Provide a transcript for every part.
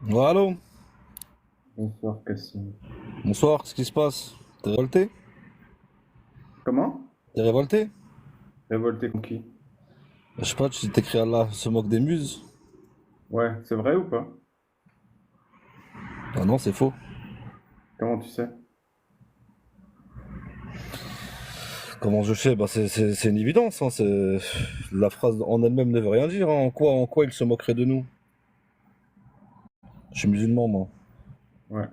Ouais, allô? Bonsoir, Cassim. Bonsoir, qu'est-ce qui se passe? T'es révolté? Comment? T'es révolté? Révolté contre qui? Je sais pas, tu t'écris Allah se moque des muses? Ouais, c'est vrai ou pas? Ah non, c'est faux. Comment tu sais? Comment je sais? Bah c'est une évidence, hein, La phrase en elle-même ne veut rien dire, hein. En quoi il se moquerait de nous? Je suis musulman, moi. Ouais.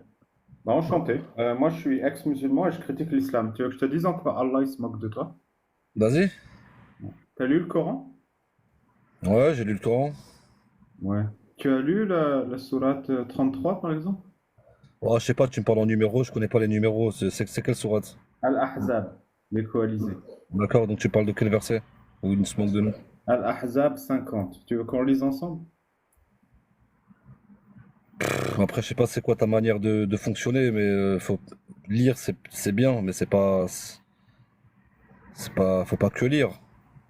Bah, enchanté. Moi, je suis ex-musulman et je critique l'islam. Tu veux que je te dise en quoi Allah il se moque de toi? Vas-y. T'as lu le Coran? Ouais, j'ai lu le Coran. Ouais. Tu as lu la sourate 33, par exemple? Oh, je sais pas, tu me parles en numéros, je connais pas les numéros. C'est quelle sourate? Al-Ahzab, les coalisés. D'accord, donc tu parles de quel verset? Où il se moque de nous? Al-Ahzab 50. Tu veux qu'on le lise ensemble? Après, je sais pas c'est quoi ta manière de fonctionner, mais faut lire, c'est bien, mais faut pas que lire.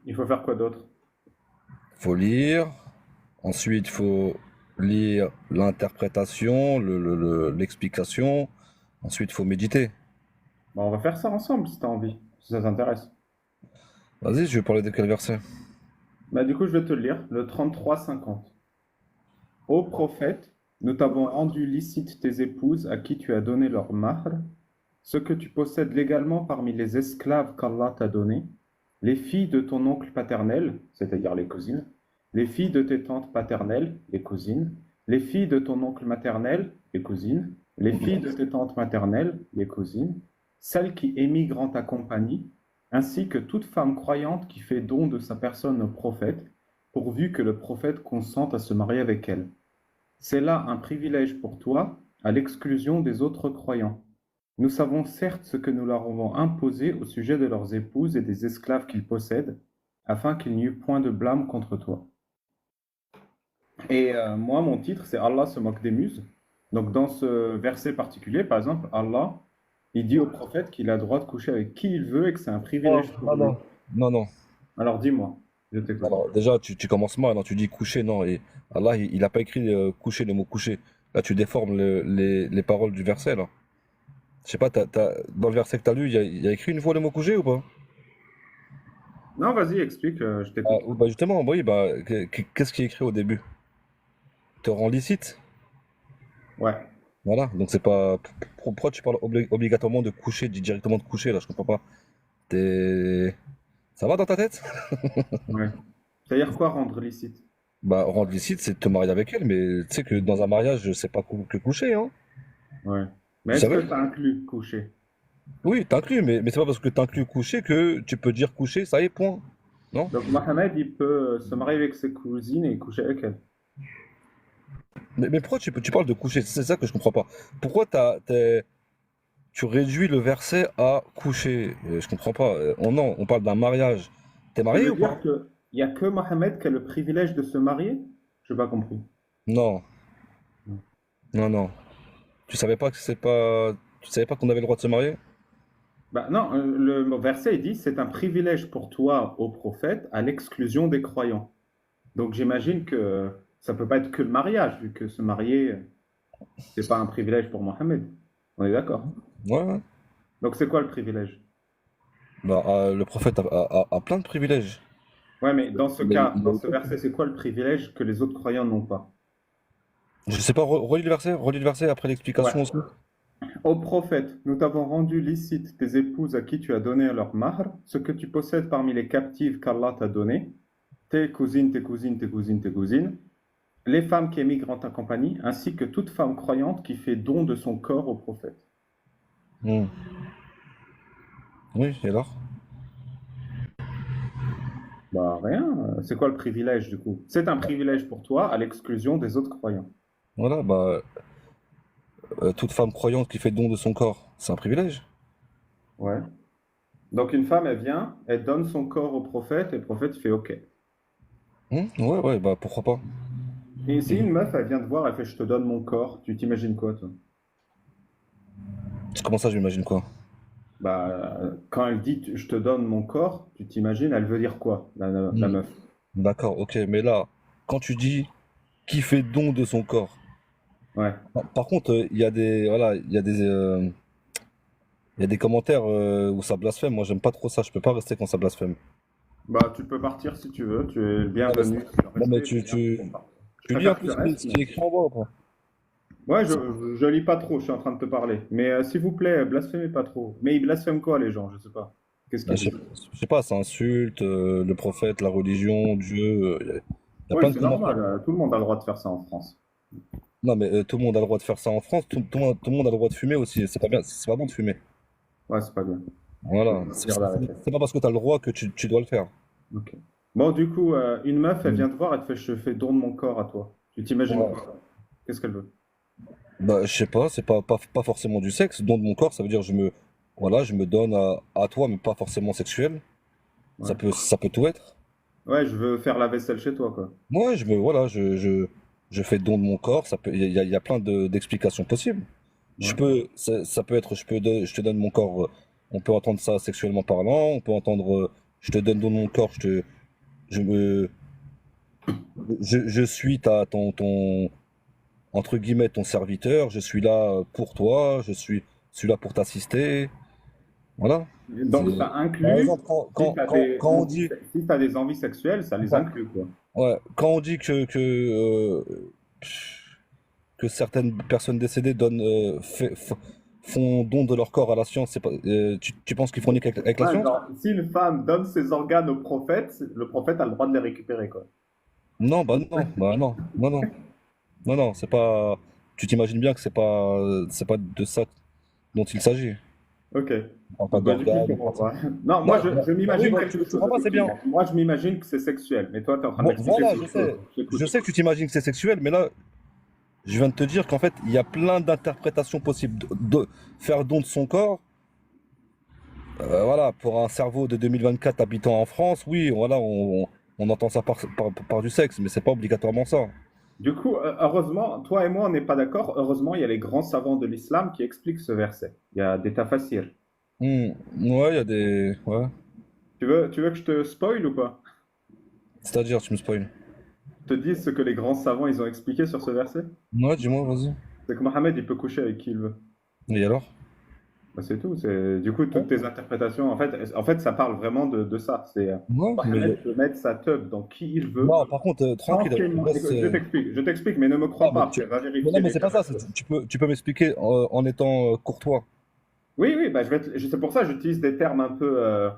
Il faut faire quoi d'autre? Faut lire, ensuite faut lire l'interprétation, l'explication, ensuite faut méditer. Bah, on va faire ça ensemble si t'as envie, si ça t'intéresse. Vas-y, je vais parler de quel verset? Bah, du coup, je vais te le lire, le 33-50. Ô prophète, nous t'avons rendu licite tes épouses à qui tu as donné leur mahr, ce que tu possèdes légalement parmi les esclaves qu'Allah t'a donnés, les filles de ton oncle paternel, c'est-à-dire les cousines, les filles de tes tantes paternelles, les cousines, les filles de ton oncle maternel, les cousines, les filles de tes tantes maternelles, les cousines, celles qui émigrent en ta compagnie, ainsi que toute femme croyante qui fait don de sa personne au prophète, pourvu que le prophète consente à se marier avec elle. C'est là un privilège pour toi, à l'exclusion des autres croyants. Nous savons certes ce que nous leur avons imposé au sujet de leurs épouses et des esclaves qu'ils possèdent, afin qu'il n'y eût point de blâme contre toi. Et moi, mon titre, c'est Allah se moque des muses. Donc dans ce verset particulier, par exemple, Allah, il dit au prophète qu'il a le droit de coucher avec qui il veut et que c'est un Non, privilège pour non, lui. non. Non, non. Alors dis-moi, je t'écoute. Alors, déjà, tu commences mal, hein, tu dis coucher, non. Et Allah, il a pas écrit coucher, le mot coucher. Là, tu déformes les paroles du verset, là. Je sais pas, dans le verset que t'as lu, il y a écrit une fois le mot coucher ou pas? Non, vas-y, explique, je Ah, t'écoute. bah justement, oui, bah, qu'est-ce qui est écrit au début? Te rend licite. Ouais. Voilà, donc c'est pas. Pourquoi tu parles obligatoirement de coucher, dis directement de coucher, là, je comprends pas. T'es. Ça va dans ta tête? Ouais. C'est-à-dire quoi rendre licite? Bah, rendre licite, c'est te marier avec elle, mais tu sais que dans un mariage, c'est pas que coucher, hein. Ouais. Mais Tu est-ce savais? que ça inclut coucher? Oui, t'inclus, mais c'est pas parce que t'inclus coucher que tu peux dire coucher, ça y est, point. Non? Donc Mohamed, il peut se marier avec ses cousines et coucher avec elles. Mais pourquoi tu parles de coucher? C'est ça que je comprends pas. Pourquoi tu réduis le verset à coucher? Je comprends pas. Non, on parle d'un mariage. T'es Tu marié veux ou pas? dire que il y a que Mohamed qui a le privilège de se marier? Je n'ai pas compris. Non, non, non. Tu savais pas que c'est pas. Tu savais pas qu'on avait le droit de se marier? Bah non, le verset il dit c'est un privilège pour toi, ô prophète, à l'exclusion des croyants. Donc j'imagine que ça peut pas être que le mariage, vu que se marier, c'est pas un privilège pour Mohamed. On est d'accord. Ouais, ouais. Donc c'est quoi le privilège? Bah, le prophète a plein de privilèges. Ouais, mais dans ce Mais cas, dans ce verset, c'est quoi le privilège que les autres croyants n'ont pas? je sais pas, relis le verset après Ouais. l'explication aussi. Ô prophète, nous t'avons rendu licite tes épouses à qui tu as donné leur mahr, ce que tu possèdes parmi les captives qu'Allah t'a données, tes cousines, tes cousines, tes cousines, tes cousines, les femmes qui émigrent en ta compagnie, ainsi que toute femme croyante qui fait don de son corps au prophète. Hmm. Oui, et alors? Bah rien, c'est quoi le privilège du coup? C'est un privilège pour toi à l'exclusion des autres croyants. Voilà, bah, toute femme croyante qui fait don de son corps, c'est un privilège. Ouais. Donc une femme, elle vient, elle donne son corps au prophète et le prophète fait OK. Ouais, ouais, bah pourquoi pas. Et si une meuf, elle vient te voir, elle fait je te donne mon corps, tu t'imagines quoi toi? Comment ça, j'imagine quoi? Bah, quand elle dit je te donne mon corps, tu t'imagines, elle veut dire quoi, la Hmm. meuf? D'accord, ok, mais là, quand tu dis qui fait don de son corps, Ouais. Par contre, il y a des, voilà, il y a des commentaires où ça blasphème. Moi, j'aime pas trop ça. Je peux pas rester quand ça blasphème. Bah, tu peux partir si tu veux. Tu es le Non, mais, bienvenu. Le non, mais respect est le bienvenu pour partir. Je tu lis un préfère que peu tu restes, ce mais... qui est écrit en bas ou pas? Ouais, je lis pas trop, je suis en train de te parler. Mais s'il vous plaît, blasphémez pas trop. Mais ils blasphèment quoi, les gens? Je sais pas. Qu'est-ce Bah, qu'ils disent? je sais pas, ça insulte le prophète, la religion, Dieu. Il y a Oui, plein de c'est commentaires. normal. Tout le monde a le droit de faire ça en France. Non, mais tout le monde a le droit de faire ça en France. Tout le monde a le droit de fumer aussi. C'est pas bien, c'est pas bon de fumer. Ouais, c'est pas bien. Je vais Voilà. te dire d'arrêter. C'est pas parce que tu as le droit que tu dois le faire. Ok. Bon, du coup, une meuf, elle Mm. vient te voir, elle te fait, je fais don de mon corps à toi. Tu t'imagines Ouais. quoi? Qu'est-ce qu'elle veut? Bah, je sais pas, c'est pas forcément du sexe. Don de mon corps, ça veut dire voilà, je me donne à toi, mais pas forcément sexuel. Ouais. Ça peut tout être. Ouais, je veux faire la vaisselle chez toi, quoi. Moi, voilà, je fais don de mon corps. Il y a plein d'explications possibles. Ouais. Ça peut être, je te donne mon corps. On peut entendre ça sexuellement parlant. On peut entendre, je te donne don de mon corps. Je me, je suis entre guillemets, ton serviteur. Je suis là pour toi. Suis là pour t'assister. Voilà. Donc, C'est, ça par inclut, exemple, quand on dit, si t'as des envies sexuelles, ça les inclut, quoi. ouais, quand on dit que certaines personnes décédées font don de leur corps à la science, c'est pas, tu penses qu'ils font nique avec la Ouais, science? genre, si une femme donne ses organes au prophète, le prophète a le droit de les récupérer, quoi. Non, non, c'est pas. Tu t'imagines bien que c'est pas de ça dont il s'agit. Ok. On parle pas Bah, du coup, je d'organes, on comprends parle pas. Non, moi, non, je bah oui, m'imagine bah, quelque tu chose, comprends pas, c'est bien. effectivement. Moi, je m'imagine que c'est sexuel, mais toi, tu es en train de m'expliquer Voilà, autre chose. je J'écoute. sais que tu t'imagines que c'est sexuel, mais là, je viens de te dire qu'en fait, il y a plein d'interprétations possibles. Faire don de son corps, voilà, pour un cerveau de 2024 habitant en France, oui, voilà, on entend ça par du sexe, mais c'est pas obligatoirement ça. Du coup, heureusement, toi et moi, on n'est pas d'accord. Heureusement, il y a les grands savants de l'islam qui expliquent ce verset. Il y a des tafassirs. Hmm, ouais, il y a des. Ouais. Tu veux que je te spoil ou pas? C'est-à-dire, tu me spoil. Je te dis ce que les grands savants, ils ont expliqué sur ce verset? Ouais, dis-moi, vas-y. C'est que Mohammed, il peut coucher avec qui il veut. Et alors? Bah, c'est tout. Du coup, toutes Ouais, tes interprétations, en fait, ça parle vraiment de ça. C'est ouais, mais. Mohammed peut mettre sa teub dans qui il veut, Non, par contre, sans tranquille, témoin. laisse. Écoute, je t'explique, mais ne me Non, crois pas après, va mais non, vérifier mais les c'est pas ça, conversations. tu peux m'expliquer en étant courtois. Oui, oui, bah, c'est pour ça que j'utilise des termes un peu.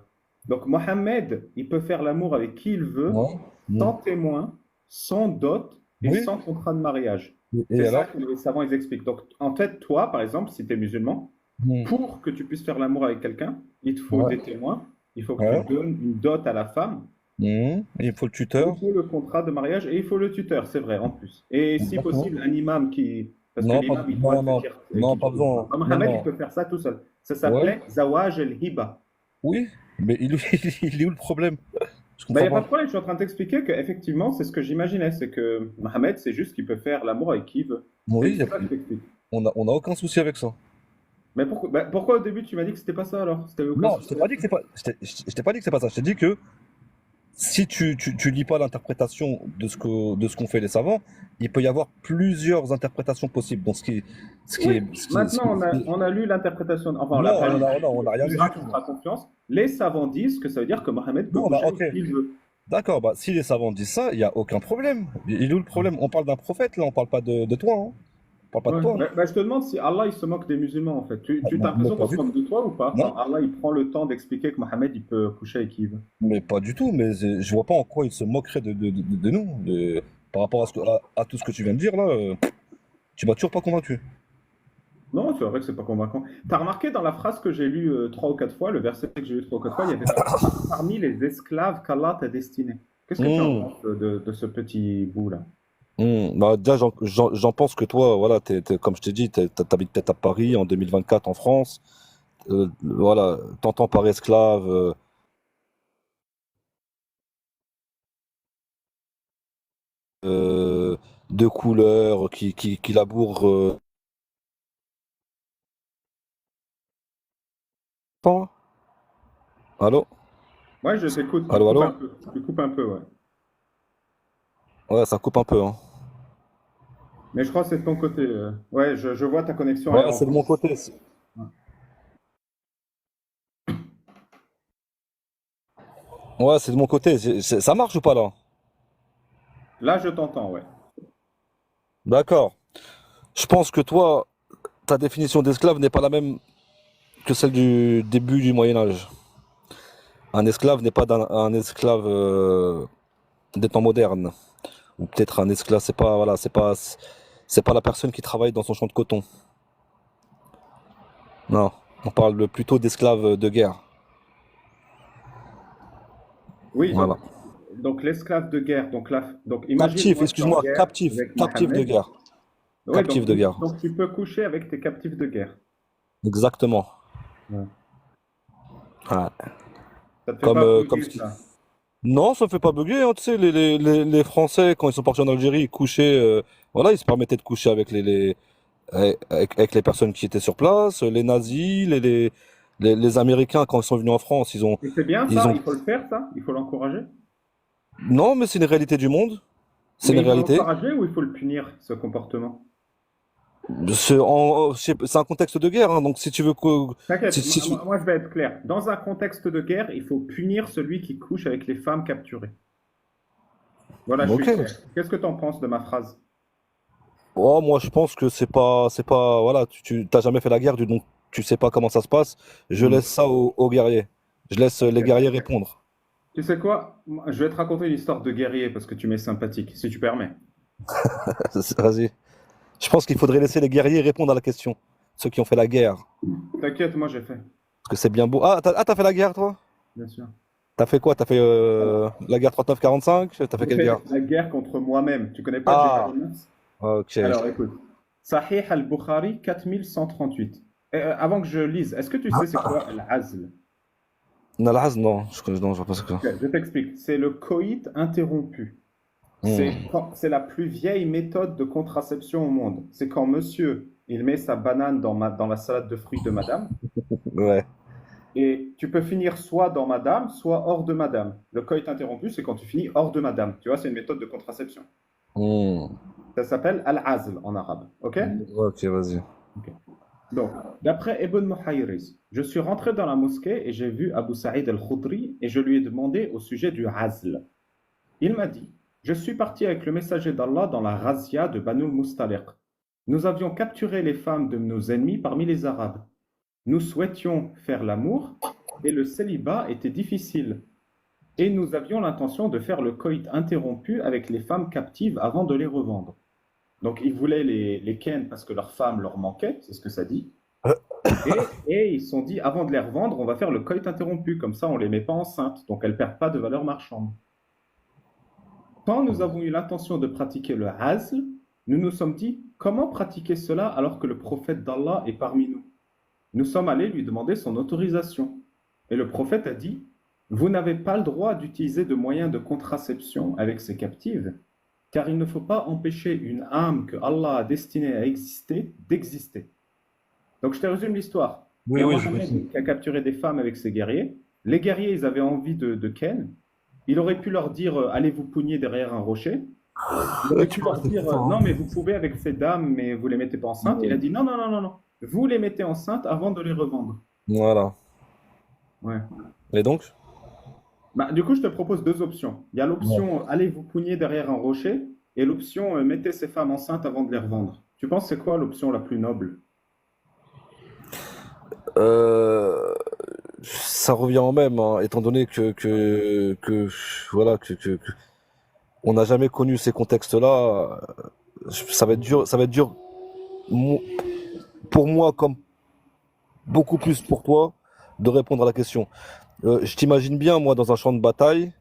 Donc, Mohammed, il peut faire l'amour avec qui il veut, Ouais. Hmm. sans témoin, sans dot et Oui, sans contrat de mariage. et C'est ça alors? que les savants ils expliquent. Donc, en fait, toi, par exemple, si tu es musulman, Hmm. pour que tu puisses faire l'amour avec quelqu'un, il te faut Ouais, des témoins, il faut que tu ouais. donnes une dot à la femme, Hmm. Il faut le il tuteur. faut le contrat de mariage et il faut le tuteur, c'est vrai, en plus. Et si Exactement. possible, un imam qui. Parce que l'imam, il doit te dire Non, qui pas tu veux. besoin. Non, Mohamed, il non. peut faire ça tout seul. Ça Ouais, s'appelait Zawaj el-Hiba. oui, mais il est où le problème? Je Ben, il comprends n'y a pas pas. de problème, je suis en train de t'expliquer qu'effectivement, c'est ce que j'imaginais. C'est que Mohamed, c'est juste qu'il peut faire l'amour avec qui il veut. Oui, C'est ça que je t'explique. on a aucun souci avec ça. Mais pourquoi, ben, pourquoi au début tu m'as dit que c'était pas ça alors? C'était aucun Non, je souci t'ai pas avec dit ça. que c'est pas, je t'ai pas dit que c'est pas ça. Je t'ai dit que si tu lis pas l'interprétation de ce qu'ont fait les savants, il peut y avoir plusieurs interprétations possibles. Donc, Oui, maintenant on a lu l'interprétation. Enfin, on l'a non, pas lu. on a rien Tu lu verras, du tu tout. me Non, feras confiance. Les savants disent que ça veut dire que Mohamed peut non, bah, coucher ok. avec qui il veut. D'accord, bah, si les savants disent ça, il y a aucun problème. Il est où le problème? On parle d'un prophète, là, on parle pas de toi, hein. On parle pas de Ouais. toi, hein. Ben, je te demande si Allah il se moque des musulmans en fait. Tu as Mais l'impression pas qu'on se du tout. moque de toi ou pas Non, quand Allah il prend le temps d'expliquer que Mohamed il peut coucher avec qui il veut? mais pas du tout. Mais je vois pas en quoi il se moquerait de nous. Par rapport à tout ce que tu viens de dire, là, tu m'as toujours pas convaincu. Non, c'est vrai que c'est pas convaincant. T'as remarqué dans la phrase que j'ai lue trois ou quatre fois, le verset que j'ai lu trois ou quatre fois, il y avait parmi les esclaves qu'Allah t'a destinés. Qu'est-ce que tu en Hmm. penses de ce petit bout-là? Bah, déjà, j'en pense que toi, voilà, comme je t'ai dit, t'habites peut-être à Paris en 2024 en France. Voilà, t'entends par esclave euh, de couleur qui labourent. Pas. Allô? Ouais, je t'écoute, tu Allô, coupes un allô? peu. Tu coupes un peu, ouais. Ouais, ça coupe un peu, hein. Mais je crois que c'est de ton côté. Ouais, je vois ta connexion, elle est Ouais, en c'est de coupe. mon côté. Ouais, c'est de mon côté. Ça marche ou pas là? Là, je t'entends, ouais. D'accord. Je pense que toi, ta définition d'esclave n'est pas la même que celle du début du Moyen Âge. Un esclave n'est pas un esclave des temps modernes. Ou peut-être un esclave, c'est pas, voilà, c'est pas la personne qui travaille dans son champ de coton. Non, on parle plutôt d'esclave de guerre. Oui, Voilà. donc l'esclave de guerre. Donc Captif, imagine-moi, je suis en excuse-moi, guerre captif, avec captif de Mohamed. guerre. Oui, Captif de guerre. donc tu peux coucher avec tes captifs de guerre. Exactement. Ouais. Ouais. Ça te fait Comme, pas comme bugger ce qui... ça? Non, ça fait pas bugger, hein, tu sais, les Français, quand ils sont partis en Algérie, ils couchaient, voilà, ils se permettaient de coucher avec avec les personnes qui étaient sur place, les nazis, les Américains, quand ils sont venus en France, Et c'est bien ils ça, ont, il faut le faire, ça, il faut l'encourager. non, mais c'est une réalité du monde, c'est une Mais il faut réalité. l'encourager ou il faut le punir, ce comportement? C'est un contexte de guerre, hein, donc si tu veux que, T'inquiète, si moi, je vais être clair. Dans un contexte de guerre, il faut punir celui qui couche avec les femmes capturées. Voilà, je ok. suis clair. Qu'est-ce que tu en penses de ma phrase? Oh, moi, je pense que c'est pas, voilà, tu t'as jamais fait la guerre, donc tu sais pas comment ça se passe. Je Hmm. laisse ça aux guerriers. Je laisse les Ok. guerriers répondre. Tu sais quoi? Je vais te raconter une histoire de guerrier parce que tu m'es sympathique, si tu permets. Vas-y. Je pense qu'il faudrait laisser les guerriers répondre à la question. Ceux qui ont fait la guerre. T'inquiète, moi j'ai fait, Parce que c'est bien beau. T'as fait la guerre, toi? bien sûr. T'as fait quoi? T'as fait la guerre 39-45? T'as fait J'ai quelle guerre? fait la guerre contre moi-même. Tu connais pas Jihad Ah, al-Nafs? ok. Alors écoute. Sahih al-Bukhari 4138. Avant que je lise, est-ce que tu sais c'est quoi al-azl? Nalhaz, non. Non, je vois pas ce que. Ok, je t'explique. C'est le coït interrompu. Hmm. C'est la plus vieille méthode de contraception au monde. C'est quand monsieur, il met sa banane dans la salade de fruits de madame, Ouais. et tu peux finir soit dans madame, soit hors de madame. Le coït interrompu, c'est quand tu finis hors de madame. Tu vois, c'est une méthode de contraception. Hmm. Ça s'appelle al-azl en arabe. OK? Ok, vas-y. Ok. Donc, d'après Ibn Muhayriz, je suis rentré dans la mosquée et j'ai vu Abu Saïd al-Khudri et je lui ai demandé au sujet du azl. Il m'a dit, je suis parti avec le messager d'Allah dans la razzia de Banu al-Mustaliq. Nous avions capturé les femmes de nos ennemis parmi les Arabes. Nous souhaitions faire l'amour et le célibat était difficile. Et nous avions l'intention de faire le coït interrompu avec les femmes captives avant de les revendre. Donc ils voulaient les ken parce que leurs femmes leur manquaient, c'est ce que ça dit. Et ils se sont dit, avant de les revendre, on va faire le coït interrompu, comme ça on ne les met pas enceintes, donc elles ne perdent pas de valeur marchande. Quand nous avons eu l'intention de pratiquer le hazl, nous nous sommes dit, comment pratiquer cela alors que le prophète d'Allah est parmi nous? Nous sommes allés lui demander son autorisation. Et le prophète a dit, vous n'avez pas le droit d'utiliser de moyens de contraception avec ces captives, car il ne faut pas empêcher une âme que Allah a destinée à exister d'exister. Donc je te résume l'histoire. Il Oui, y a oui, je comprends. Mohamed qui a capturé des femmes avec ses guerriers. Les guerriers, ils avaient envie de ken. Il aurait pu leur dire allez vous pogner derrière un rocher. Il aurait Tu pu vois, leur c'est dire ça, hein. non, mais vous pouvez avec ces dames, mais vous les mettez pas enceintes. Il a dit non, non, non, non, non. Vous les mettez enceintes avant de les revendre. Voilà. Ouais. Et donc? Bah, du coup, je te propose deux options. Il y a Ouais. l'option allez vous pogner derrière un rocher et l'option mettez ces femmes enceintes avant de les revendre. Tu penses c'est quoi l'option la plus noble? Euh, Ça revient en même, hein, étant donné voilà, on n'a jamais connu ces contextes-là. Ça va être dur mo- pour moi comme beaucoup plus pour toi de répondre à la question. Je t'imagine bien, moi, dans un champ de bataille,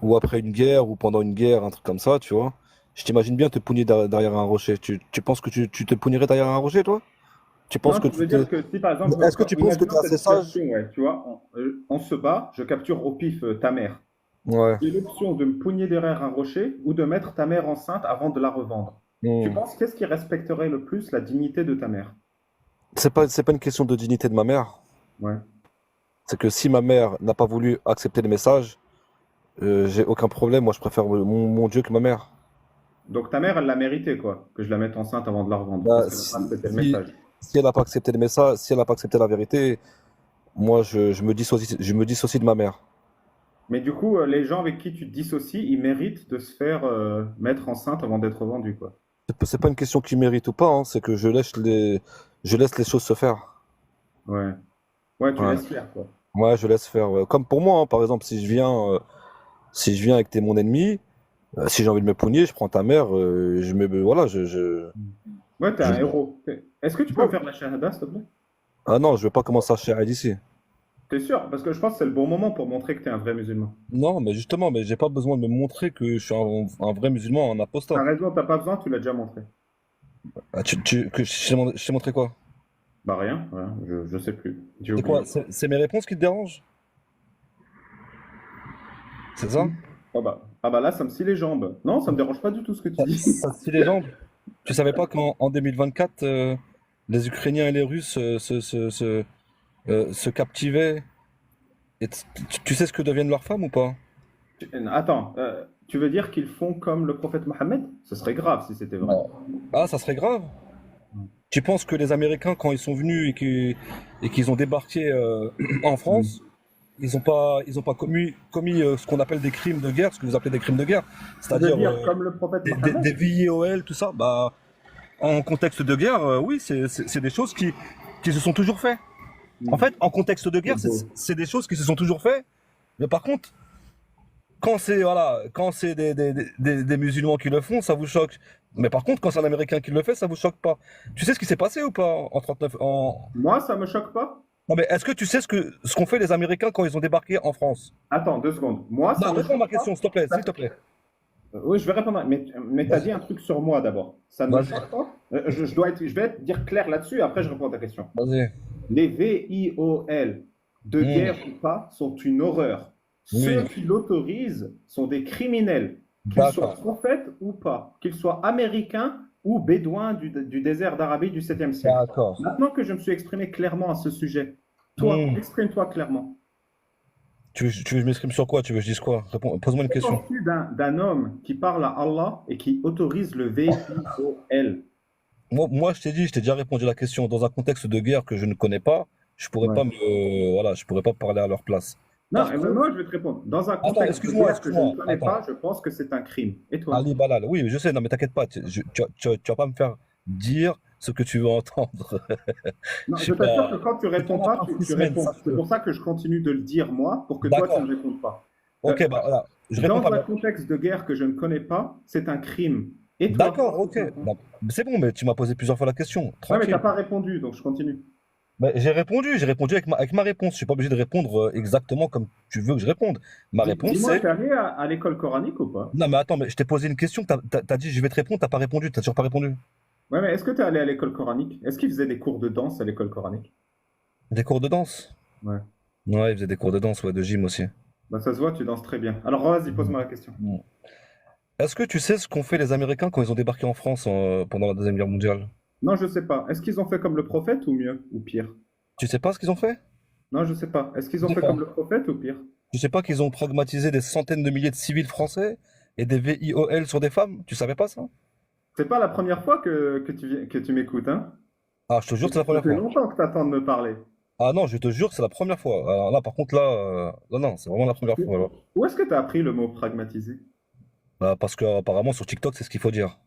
ou après une guerre, ou pendant une guerre, un truc comme ça, tu vois. Je t'imagine bien te pogner derrière un rocher. Tu penses que tu te pognerais derrière un rocher, toi? Tu penses Non, que je veux dire que si par exemple, Est-ce que tu penses que tu imaginons es cette assez sage? situation, ouais, tu vois, on se bat, je capture au pif ta mère. Ouais. J'ai l'option de me pogner derrière un rocher ou de mettre ta mère enceinte avant de la revendre. Tu Hmm. penses qu'est-ce qui respecterait le plus la dignité de ta mère? C'est pas une question de dignité de ma mère. Ouais. C'est que si ma mère n'a pas voulu accepter le message, j'ai aucun problème. Moi, je préfère mon Dieu que ma mère. Donc ta mère, elle l'a mérité, quoi, que je la mette enceinte avant de la revendre, parce Bah, qu'elle n'a pas accepté le message. si elle n'a pas accepté le message, si elle n'a pas accepté la vérité, moi, je me dissocie de ma mère. Mais du coup, les gens avec qui tu te dissocies, ils méritent de se faire mettre enceinte avant d'être vendus, quoi. C'est pas une question qui mérite ou pas, hein, c'est que je laisse les choses se faire. Ouais. Ouais, tu Ouais, laisses faire, quoi. ouais, je laisse faire. Ouais. Comme pour moi, hein, par exemple, si je viens avec t'es mon ennemi, si j'ai envie de me pogner, je prends ta mère, voilà, Ouais, t'es je- un héros. Est-ce que tu peux me faire la shahada, s'il te plaît? ah non, je vais pas commencer à chier ici. T'es sûr? Parce que je pense que c'est le bon moment pour montrer que t'es un vrai musulman. Non, mais justement, mais j'ai pas besoin de me montrer que je suis un vrai musulman, un T'as apostat. raison, t'as pas besoin, tu l'as déjà montré. Ah, je t'ai montré quoi? Bah rien, je sais plus. J'ai C'est quoi? oublié. C'est mes réponses qui te dérangent? C'est ça? Ah bah là, ça me scie les jambes. Non, ça me dérange pas du tout ce que tu dis. Ça te scie les jambes? Tu savais pas qu'en 2024, les Ukrainiens et les Russes se captivaient et tu sais ce que deviennent leurs femmes ou pas? Attends, tu veux dire qu'ils font comme le prophète Mohammed? Ce serait grave si c'était vrai. Ah, ça serait grave. Tu penses que les Américains, quand ils sont venus et qu'ils ont débarqué en Mm. France, ils ont pas commis ce qu'on appelle des crimes de guerre, ce que vous appelez des crimes de guerre, Tu veux c'est-à-dire dire comme le prophète Mohammed? des VIOL, tout ça. Bah, en contexte de guerre, oui, c'est des choses qui se sont toujours fait. En Mm. fait, en contexte de C'est guerre, beau. c'est des choses qui se sont toujours fait. Mais par contre, quand c'est des musulmans qui le font, ça vous choque. Mais par contre, quand c'est un Américain qui le fait, ça vous choque pas. Tu sais ce qui s'est passé ou pas en 39 Moi, ça me choque pas. Non mais est-ce que tu sais ce qu'ont fait les Américains quand ils ont débarqué en France? Attends, 2 secondes. Moi, ça Non, me réponds à ma choque pas. question, s'il te plaît, s'il te plaît. Oui, je vais répondre. Mais tu as Vas-y, dit un truc sur moi d'abord. Ça ne me vas-y, choque pas. Je vais dire clair là-dessus, après je réponds à ta question. vas-y. Les VIOL, de Hmm, guerre ou pas, sont une horreur. Ceux oui, qui l'autorisent sont des criminels, qu'ils soient d'accord, prophètes ou pas, qu'ils soient américains ou bédouins du désert d'Arabie du 7e siècle. d'accord. Maintenant que je me suis exprimé clairement à ce sujet, toi, Hmm. exprime-toi clairement. Tu veux que je m'exprime sur quoi? Tu veux que je dise quoi? Pose-moi une Que question. penses-tu d'un homme qui parle à Allah et qui autorise le VIOL? Moi, je t'ai déjà répondu à la question. Dans un contexte de guerre que je ne connais pas, Ouais. voilà, je pourrais pas parler à leur place. Non, Par et ben contre, moi je vais te répondre. Dans un attends, contexte de guerre que je ne connais attends. pas, je pense que c'est un crime. Et toi? Ali Balal, oui, je sais, non, mais t'inquiète pas, tu vas pas me faire dire ce que tu veux entendre. Non, Je je suis t'assure que pas, quand tu je suis pas réponds un pas, prince tu Kismen, réponds. C'est sache-le. pour ça que je continue de le dire moi, pour que toi tu ne D'accord. répondes pas. Euh, Ok, bah voilà, je réponds pas dans un bien. contexte de guerre que je ne connais pas, c'est un crime. Et toi, D'accord, qu'est-ce que ok. tu en penses? Non, c'est bon, mais tu m'as posé plusieurs fois la question. Ouais, mais t'as Tranquille. pas répondu, donc je continue. Mais j'ai répondu avec ma réponse. Je suis pas obligé de répondre exactement comme tu veux que je réponde. Ma réponse, Dis-moi, c'est. t'es allé à l'école coranique ou pas? Non, mais attends, mais je t'ai posé une question, t'as dit je vais te répondre, t'as pas répondu, t'as toujours pas répondu. Ouais, mais est-ce que t'es allé à l'école coranique? Est-ce qu'ils faisaient des cours de danse à l'école coranique? Des cours de danse? Ouais. Ouais, il faisait des cours de danse, ouais, de gym aussi. Bah, ça se voit, tu danses très bien. Alors, vas-y, Mm. pose-moi la question. Mm. Est-ce que tu sais ce qu'ont fait les Américains quand ils ont débarqué en France pendant la Deuxième Guerre mondiale? Non, je sais pas. Est-ce qu'ils ont fait comme le prophète ou mieux? Ou pire? Tu sais pas ce qu'ils ont fait? Non, je sais pas. Est-ce qu'ils ont Tu sais fait pas. comme le prophète ou pire? Tu sais pas qu'ils ont pragmatisé des centaines de milliers de civils français et des VIOL sur des femmes? Tu savais pas ça? C'est pas la première fois que tu m'écoutes, hein? Ah, je te jure que c'est la Ça première fait fois. longtemps que t'attends de me parler. Ah non, je te jure que c'est la première fois. Alors là, par contre, non, non, c'est vraiment la première fois. Voilà. Où est-ce que tu as appris le mot pragmatiser? Bah, parce que apparemment sur TikTok, c'est ce qu'il faut dire.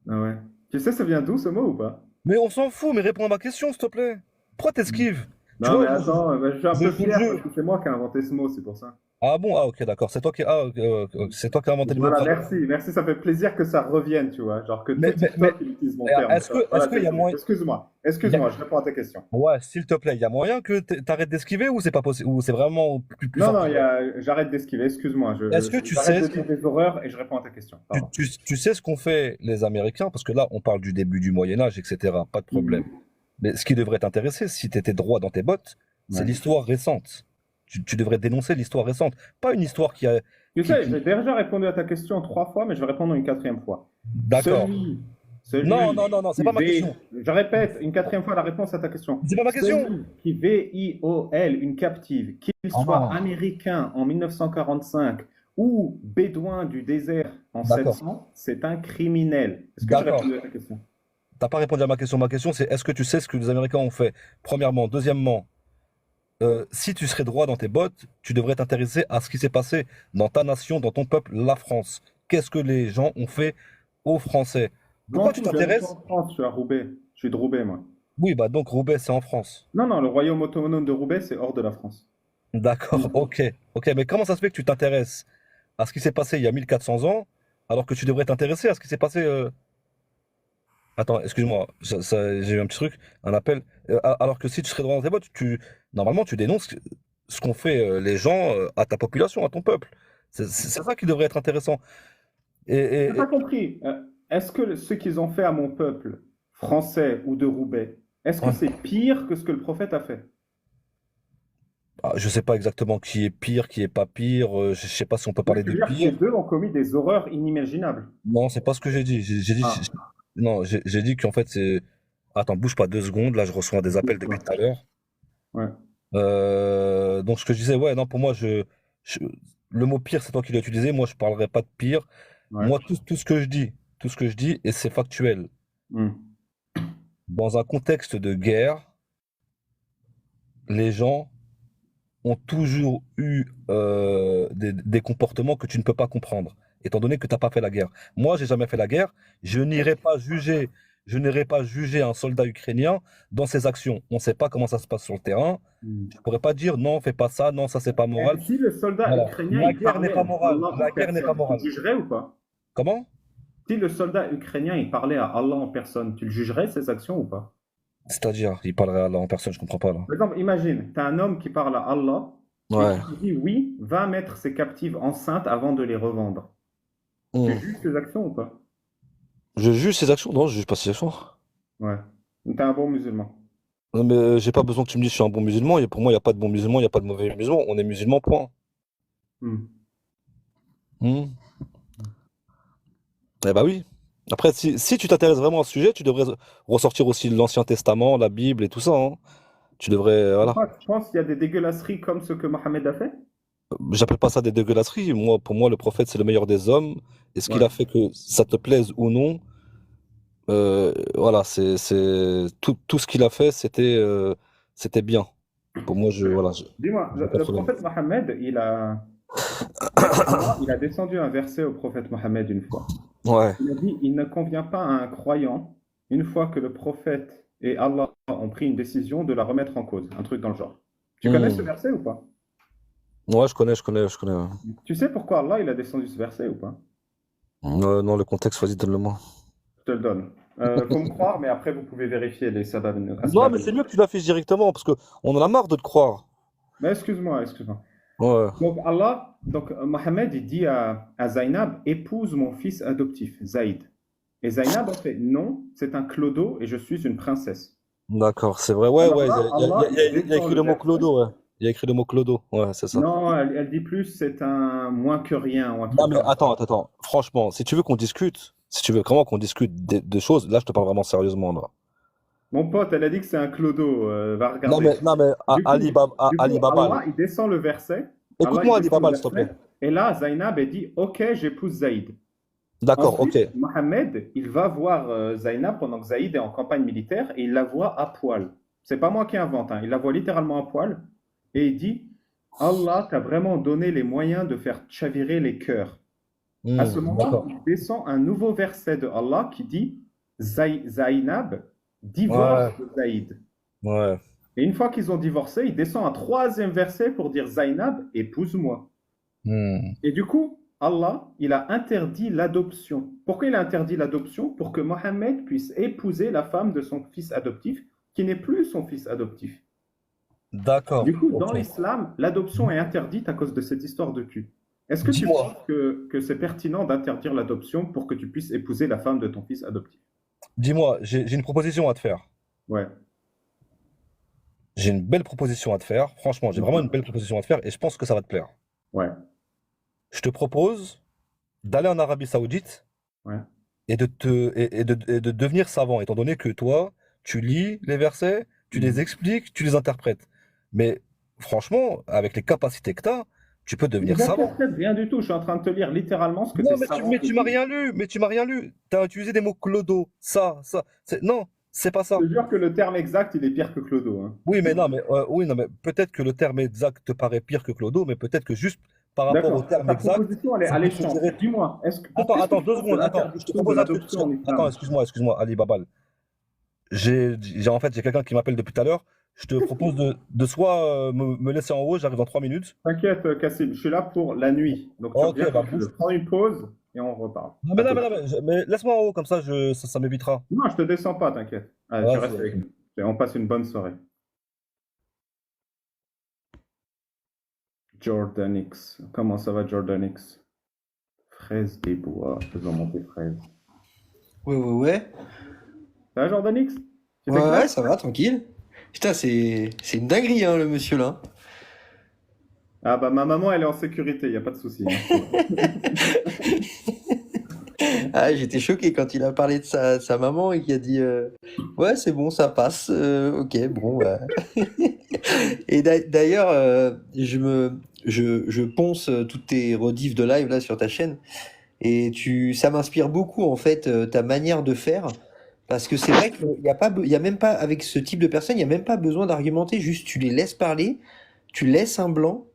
Ah ouais. Tu sais, ça vient d'où ce mot ou pas? Mais on s'en fout, mais réponds à ma question, s'il te plaît. Pourquoi t'esquives? Tu Non, mais vois, attends, bah, je suis un je peu joue le fier parce jeu. que c'est moi qui ai inventé ce mot, c'est pour ça. Ah bon, ah ok, d'accord. C'est toi qui as inventé le mot Voilà, merci. Merci, ça fait plaisir que ça revienne, tu vois. Genre que tout mais, TikTok il utilise mon terme. est-ce Voilà, qu'il y a c'est cool. moyen, Excuse-moi. il y a- Excuse-moi, je réponds à ta question. ouais, s'il te plaît, il y a moyen que t'arrêtes d'esquiver ou c'est pas possible, ou c'est vraiment plus Non, fort non, que toi? j'arrête d'esquiver. Excuse-moi. Est-ce que tu J'arrête sais de ce dire qu'on des horreurs et je réponds à ta question. Pardon. tu sais ce qu'ont fait les Américains? Parce que là, on parle du début du Moyen Âge, etc. Pas de problème. Mhm. Mais ce qui devrait t'intéresser, si tu étais droit dans tes bottes, c'est Ouais. l'histoire récente. Tu devrais dénoncer l'histoire récente, pas une histoire qui a, Tu sais, qui... j'ai déjà répondu à ta question 3 fois, mais je vais répondre une quatrième fois. D'accord. Celui, Non, celui non, non, non, c'est qui pas ma question. je répète une quatrième fois la réponse à ta question. C'est pas ma question. Celui qui VIOL une captive, qu'il Ah soit non. américain en 1945 ou bédouin du désert en D'accord. 700, c'est un criminel. Est-ce que j'ai D'accord. répondu à ta question? T'as pas répondu à ma question. Ma question, c'est est-ce que tu sais ce que les Américains ont fait? Premièrement. Deuxièmement, si tu serais droit dans tes bottes, tu devrais t'intéresser à ce qui s'est passé dans ta nation, dans ton peuple, la France. Qu'est-ce que les gens ont fait aux Français? Je m'en Pourquoi tu fous, j'habite pas t'intéresses? en France, je suis à Roubaix. Je suis de Roubaix, moi. Oui, bah donc Roubaix, c'est en France. Non, non, le royaume autonome de Roubaix, c'est hors de la France. D'accord, Mm. ok. Ok, mais comment ça se fait que tu t'intéresses à ce qui s'est passé il y a 1400 ans, alors que tu devrais t'intéresser à ce qui s'est passé. Attends, excuse-moi, j'ai eu un petit truc, un appel. Alors que si tu serais droit dans tes bottes, normalement, tu dénonces ce qu'ont fait les gens à ta population, à ton peuple. C'est ça qui devrait être intéressant. Et, J'ai et- pas et- compris. Est-ce que ce qu'ils ont fait à mon peuple, français ou de Roubaix, est-ce que ouais. c'est pire que ce que le prophète a fait? Ah, je sais pas exactement qui est pire, qui est pas pire. Je sais pas si on peut Oui, parler tu de veux dire que les pire. deux ont commis des horreurs inimaginables. Non, c'est pas ce que j'ai dit. J'ai dit, Ah, non, j'ai dit qu'en fait c'est. Attends, bouge pas 2 secondes. Là, je reçois des appels depuis quoi. tout à l'heure. Ouais, Donc ce que je disais, ouais, non, pour moi, je- le mot pire, c'est toi qui l'as utilisé. Moi, je parlerai pas de pire. ouais. Moi, tout ce que je dis, tout ce que je dis, et c'est factuel. Hmm. Dans un contexte de guerre, les gens ont toujours eu des comportements que tu ne peux pas comprendre, étant donné que tu n'as pas fait la guerre. Moi, j'ai jamais fait la guerre. Je n'irai pas juger, je n'irai pas juger un soldat ukrainien dans ses actions. On ne sait pas comment ça se passe sur le terrain. Hmm. Je pourrais pas dire non, fais pas ça, non, ça c'est pas moral. Et si le soldat Voilà. ukrainien La il guerre n'est parlait pas à morale. Allah en La guerre n'est pas personne, tu le morale. jugerais ou pas? Comment? Si le soldat ukrainien il parlait à Allah en personne, tu le jugerais ses actions ou pas? C'est-à-dire, il parlerait à là en personne, je comprends pas là. Par exemple, imagine, tu as un homme qui parle à Allah et Ouais. qui te dit oui, va mettre ses captives enceintes avant de les revendre. Tu Hmm. juges ses actions ou pas? Je juge ses actions? Non, je juge pas ses actions. Ouais. T'es un bon musulman. Non, mais j'ai pas besoin que tu me dises que je suis un bon musulman. Et pour moi, il n'y a pas de bon musulman, il n'y a pas de mauvais musulman. On est musulman, point. Hmm. Hmm. Eh bah oui. Après, si tu t'intéresses vraiment à ce sujet, tu devrais ressortir aussi l'Ancien Testament, la Bible et tout ça, hein. Tu devrais, voilà. Pourquoi tu penses qu'il y a des dégueulasseries comme ce que Mohammed a fait? J'appelle pas ça des dégueulasseries. Moi, pour moi, le prophète, c'est le meilleur des hommes. Et ce qu'il Ouais. a fait, que ça te plaise ou non, voilà, tout ce qu'il a fait, c'était bien. Pour moi, voilà, Dis-moi, j'ai pas de le problème. prophète Mohammed, il a descendu un verset au prophète Mohammed une fois. Ouais. Il a dit, il ne convient pas à un croyant, une fois que le prophète et Allah ont pris une décision, de la remettre en cause. Un truc dans le genre. Tu connais ce Hmm. verset ou pas? Ouais, je connais. Ouais. Tu sais pourquoi Allah il a descendu ce verset ou pas? Non, le contexte, vas-y, donne-le-moi. Je te le donne. Faut me croire, mais après vous pouvez vérifier les Non, asbab. mais c'est mieux que tu l'affiches directement, parce que on en a marre de te croire. Mais excuse-moi, excuse-moi. Ouais. Donc Mohammed, il dit à Zainab, épouse mon fils adoptif, Zaïd. Et Zainab a fait, non, c'est un clodo et je suis une princesse. D'accord, c'est vrai. Ouais, Alors ouais, là, Allah, il il y a descend écrit le le mot verset. clodo, ouais. Il y a écrit le mot clodo, ouais, c'est ça. Non, elle dit plus, c'est un moins que rien ou un Non, truc mais comme ça. attends. Franchement, si tu veux qu'on discute, si tu veux vraiment qu'on discute de choses, là, je te parle vraiment sérieusement, là. Mon pote, elle a dit que c'est un clodo, va Non, regarder. mais Du coup, Alibaba, là. Allah, il descend le verset. Allah, il Écoute-moi descend le Alibaba, s'il te verset. plaît. Et là, Zainab, elle dit, ok, j'épouse Zaïd. D'accord, ok. Ensuite, Mohamed, il va voir Zainab pendant que Zaïd est en campagne militaire et il la voit à poil. C'est pas moi qui invente, hein, il la voit littéralement à poil et il dit Allah t'a vraiment donné les moyens de faire chavirer les cœurs. À ce moment, D'accord. il descend un nouveau verset de Allah qui dit Zainab divorce Ouais, de Zaïd. ouais. Et une fois qu'ils ont divorcé, il descend un troisième verset pour dire Zainab, épouse-moi. Hmm. Et du coup, Allah, il a interdit l'adoption. Pourquoi il a interdit l'adoption? Pour que Mohammed puisse épouser la femme de son fils adoptif, qui n'est plus son fils adoptif. D'accord, Du coup, dans ok. l'islam, l'adoption est interdite à cause de cette histoire de cul. Est-ce que tu Dis-moi, penses que c'est pertinent d'interdire l'adoption pour que tu puisses épouser la femme de ton fils adoptif? dis-moi, j'ai une proposition à te faire. Ouais. J'ai une belle proposition à te faire. Franchement, j'ai vraiment une belle proposition à te faire et je pense que ça va te plaire. Ouais. Je te propose d'aller en Arabie Saoudite Ouais. et de devenir savant, étant donné que toi, tu lis les versets, tu les Mhm. expliques, tu les interprètes. Mais franchement, avec les capacités que tu as, Tu peux Ne devenir savant. t'inquiète, rien du tout. Je suis en train de te lire littéralement ce que tes Non, savants mais te tu m'as disent. rien lu, mais tu m'as rien lu. T'as utilisé des mots clodo, ça. Non, c'est pas Je ça. te jure que le terme exact, il est pire que Clodo, hein. Oui, non, mais peut-être que le terme exact te paraît pire que clodo, mais peut-être que juste par rapport au D'accord. terme Ta exact, proposition, elle est ça peut te alléchante. suggérer. Dis-moi, qu'est-ce que Attends, tu deux penses de secondes, attends, je te l'interdiction de propose un truc. l'adoption en Attends, islam? excuse-moi, Ali Babal. En fait, j'ai quelqu'un qui m'appelle depuis tout à l'heure. Je te propose de soit me laisser en haut, j'arrive dans 3 minutes. T'inquiète, Cassim, je suis là pour la nuit. Donc tu Ok, reviens bah quand tu bouge. veux. Prends une pause et on reparle. Non, À tout. mais laisse-moi en haut, comme ça, ça m'évitera. Non, je te descends pas, t'inquiète. Allez, tu Vas-y, restes avec vas-y. nous. Et on passe une bonne soirée. Jordan X. Comment ça va, Jordan X? Fraise des bois, faisons monter fraise. Ouais, ouais, ouais. Ça va, Jordan X? Tu Ouais, t'éclates? ouais, ça va, tranquille. Putain, c'est une dinguerie, hein, le monsieur là. Ah bah ma maman, elle est en sécurité, il n'y a pas de souci, hein. Ah, j'étais choqué quand il a parlé de sa maman et qu'il a dit ouais, c'est bon, ça passe. Ok, bon. Bah. Et d'ailleurs, je ponce toutes tes rediffs de live là sur ta chaîne et ça m'inspire beaucoup en fait ta manière de faire. Parce que c'est vrai qu'il y a pas, il y a même pas, avec ce type de personnes, il n'y a même pas besoin d'argumenter, juste tu les laisses parler, tu laisses un blanc,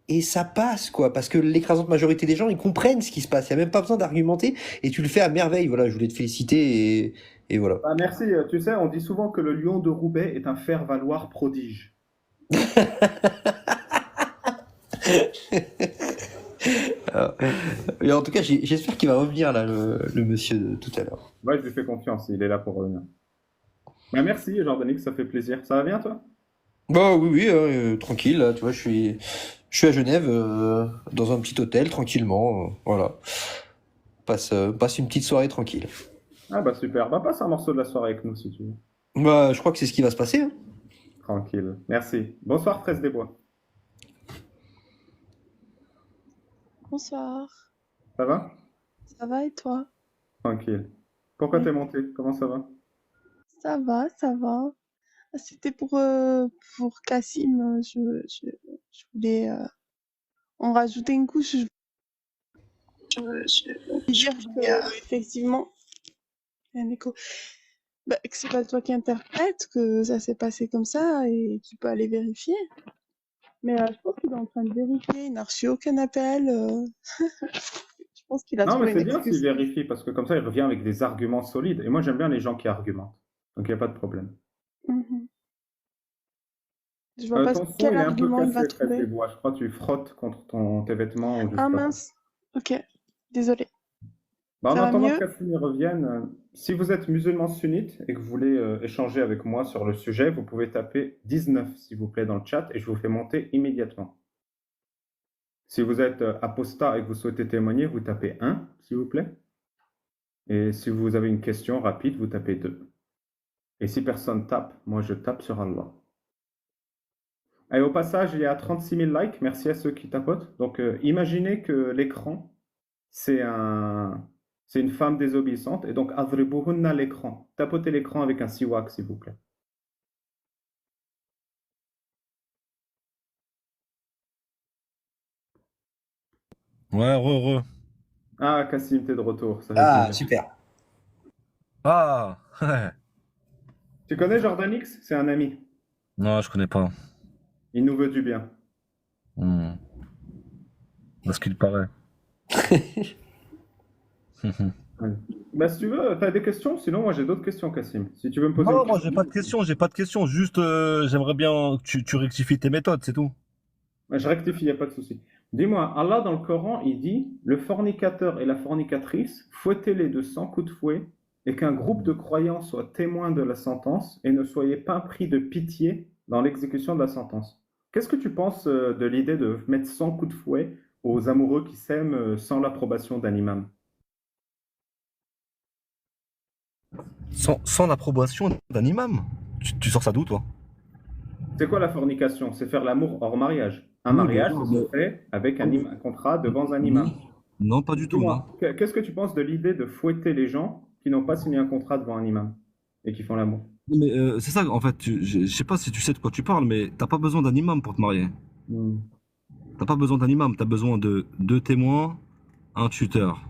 et ça passe, quoi. Parce que l'écrasante majorité des gens, ils comprennent ce qui se passe, il n'y a même pas besoin d'argumenter, et tu le fais à merveille, voilà, je voulais te féliciter, et voilà. Bah, merci, tu sais, on dit souvent que le lion de Roubaix est un faire-valoir prodige. Alors, et en tout cas, j'espère qu'il va revenir, là, le monsieur de tout à l'heure. Ouais, je lui fais confiance, il est là pour revenir. Bah, merci, Jordan X, ça fait plaisir. Ça va bien, toi? Bah oui, oui, tranquille, là, tu vois, je suis à Genève, dans un petit hôtel, tranquillement, voilà. Passe une petite soirée tranquille. Ah bah super, bah passe un morceau de la soirée avec nous si tu veux. Bah, je crois que c'est ce qui va se passer, hein. Tranquille. Merci. Bonsoir, Fraise des Bois. Bonsoir, Ça va? ça va et toi? Tranquille. Pourquoi t'es Oui, monté? Comment ça va? ça va, ça va. C'était pour Cassim, je voulais en rajouter une couche. Je voulais dire que, effectivement, il y a un écho. Bah, que c'est pas toi qui interprète, que ça s'est passé comme ça et tu peux aller vérifier. Mais je pense qu'il est en train de vérifier, il n'a reçu aucun appel. Je pense qu'il a Non, mais trouvé une c'est bien s'il excuse. vérifie parce que comme ça, il revient avec des arguments solides. Et moi, j'aime bien les gens qui argumentent. Donc, il n'y a pas de problème. Mhm. Je vois pas Ton son, quel il est un peu argument il va cassé, Fraise des trouver. Bois. Je crois que tu frottes contre tes vêtements ou je Ah sais pas quoi. mince, ok, désolé. Bah, en Ça va attendant que mieux? Cassim y revienne, si vous êtes musulman sunnite et que vous voulez échanger avec moi sur le sujet, vous pouvez taper 19, s'il vous plaît, dans le chat et je vous fais monter immédiatement. Si vous êtes apostat et que vous souhaitez témoigner, vous tapez 1, s'il vous plaît. Et si vous avez une question rapide, vous tapez 2. Et si personne tape, moi je tape sur Allah. Et au passage, il y a 36 000 likes. Merci à ceux qui tapotent. Donc imaginez que l'écran, c'est c'est une femme désobéissante. Et donc, adribuhunna l'écran. Tapotez l'écran avec un siwak, s'il vous plaît. Ouais, re. Ah, Cassim, t'es de retour. Ça fait Ah, plaisir. super. Ah, Tu connais Jordan X? C'est un ami. non, je connais pas. Il nous veut du bien. Hmm. À ce qu'il paraît. Ouais. Bah, si tu veux, t'as des questions? Sinon, moi j'ai d'autres questions, Cassim. Si tu veux me poser une Non, moi question. j'ai pas de question. Juste, j'aimerais bien que tu rectifies tes méthodes, c'est tout. Ouais, je rectifie, il n'y a pas de souci. Dis-moi, Allah dans le Coran, il dit, le fornicateur et la fornicatrice, fouettez-les de 100 coups de fouet, et qu'un groupe de croyants soit témoin de la sentence, et ne soyez pas pris de pitié dans l'exécution de la sentence. Qu'est-ce que tu penses de l'idée de mettre 100 coups de fouet aux amoureux qui s'aiment sans l'approbation d'un imam? Sans l'approbation d'un imam. Tu sors ça d'où, toi? C'est quoi la fornication? C'est faire l'amour hors mariage. Un Oui, mais mariage, non, ça se fait avec un contrat devant un non, imam. non, pas du tout, non. Dis-moi, qu'est-ce que tu penses de l'idée de fouetter les gens qui n'ont pas signé un contrat devant un imam et qui font l'amour? Mais c'est ça, en fait, je sais pas si tu sais de quoi tu parles, mais t'as pas besoin d'un imam pour te marier. Hmm. T'as pas besoin d'un imam, t'as besoin de deux témoins, un tuteur.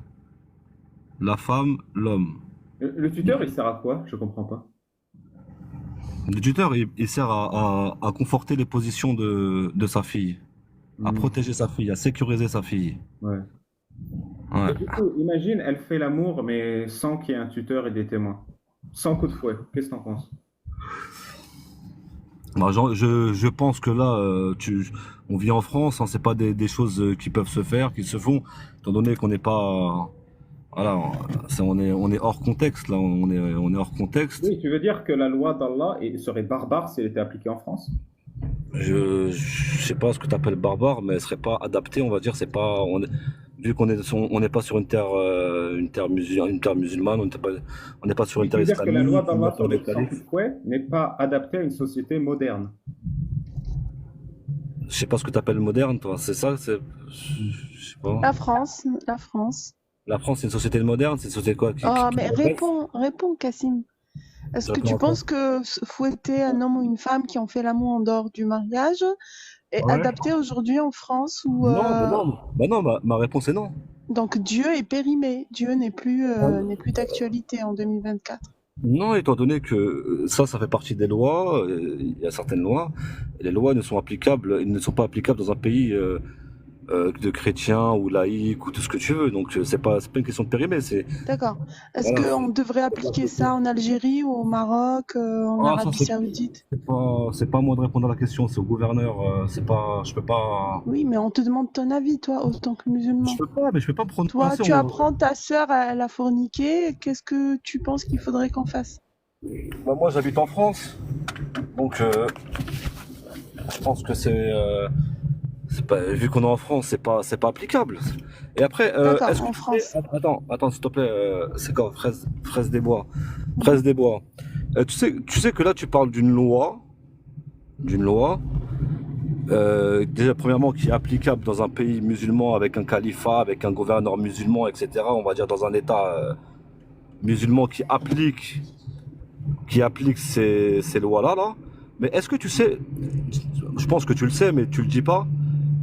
La femme, l'homme. Le tuteur, il sert à quoi? Je comprends pas. Le tuteur, il sert à conforter les positions de sa fille, à Hmm, protéger sa fille, à sécuriser sa fille. ouais. Ouais. Et du coup, imagine, elle fait l'amour, mais sans qu'il y ait un tuteur et des témoins. Sans coup de fouet. Qu'est-ce que t'en penses? Bah, je pense que là, on vit en France, hein, c'est pas des choses qui peuvent se faire, qui se font, étant donné qu'on n'est pas, voilà, on est hors contexte là, on est hors contexte. Oui, tu veux dire que la loi d'Allah serait barbare si elle était appliquée en France? Je sais pas ce que tu appelles barbare, mais elle serait pas adaptée, on va dire, c'est pas, vu on n'est pas sur une terre musulmane, on n'est pas sur une Oui, tu terre veux dire que la loi islamique, on n'a d'Allah pas sur de le sans calife. coup de fouet n'est pas adaptée à une société moderne. Je sais pas ce que tu appelles moderne, toi, c'est ça, je sais pas. La France, la France. La France, c'est une société moderne, c'est une société quoi, Oh, qui mais progresse. réponds, Cassim. Est-ce Tu que réponds tu à quoi? penses que fouetter un homme ou une femme qui ont fait l'amour en dehors du mariage est Ouais. adapté aujourd'hui en France où Non, bah non, bah non, ma réponse est non. donc Dieu est périmé, Dieu n'est plus d'actualité en 2024. Non, étant donné que ça fait partie des lois, il y a certaines lois, et les lois ne sont applicables, ils ne sont pas applicables dans un pays de chrétiens ou laïcs ou tout ce que tu veux. Donc c'est pas une question de périmètre, c'est D'accord. Est-ce voilà. qu'on devrait appliquer ça en Algérie ou au Maroc, en Ah ça Arabie Saoudite? c'est pas à moi de répondre à la question, c'est au gouverneur. C'est pas, Oui, mais on te demande ton avis, toi, autant que musulman. mais je peux pas me Toi, prononcer. tu apprends ta sœur, elle a forniqué, qu'est-ce que tu penses qu'il faudrait qu'on fasse? Bah, moi j'habite en France, donc je pense que c'est pas, vu qu'on est en France, c'est pas applicable. Et après, D'accord, est-ce que en tu sais, France. attends, s'il te plaît, c'est quoi, fraise des bois, fraise des bois. Tu sais que là, tu parles d'une loi, déjà premièrement qui est applicable dans un pays musulman avec un califat, avec un gouverneur musulman, etc. On va dire dans un État musulman qui applique ces lois-là, là. Mais est-ce que tu sais, je pense que tu le sais, mais tu le dis pas.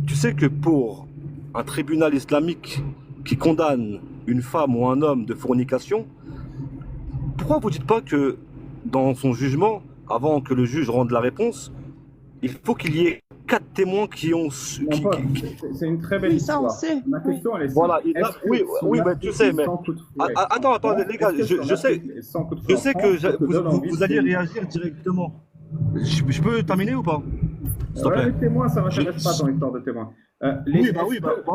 Tu sais que pour un tribunal islamique qui condamne une femme ou un homme de fornication, pourquoi vous dites pas que dans son jugement, avant que le juge rende la réponse, il faut qu'il y ait quatre témoins qui ont Mon pote, c'est une très belle Oui, ça, on histoire. sait. Ma Oui. question, elle est voilà. simple. Est-ce que Oui, si oui, on mais tu sais, applique mais sans coup de fouet attends, en attends, France, les gars, est-ce que si on applique sans coup de je fouet en sais France, que ça te donne envie vous de alliez vomir? réagir directement. Je peux terminer ou pas? S'il te Ouais, plaît. les témoins, ça Je- m'intéresse pas ton histoire de témoins. oui, bah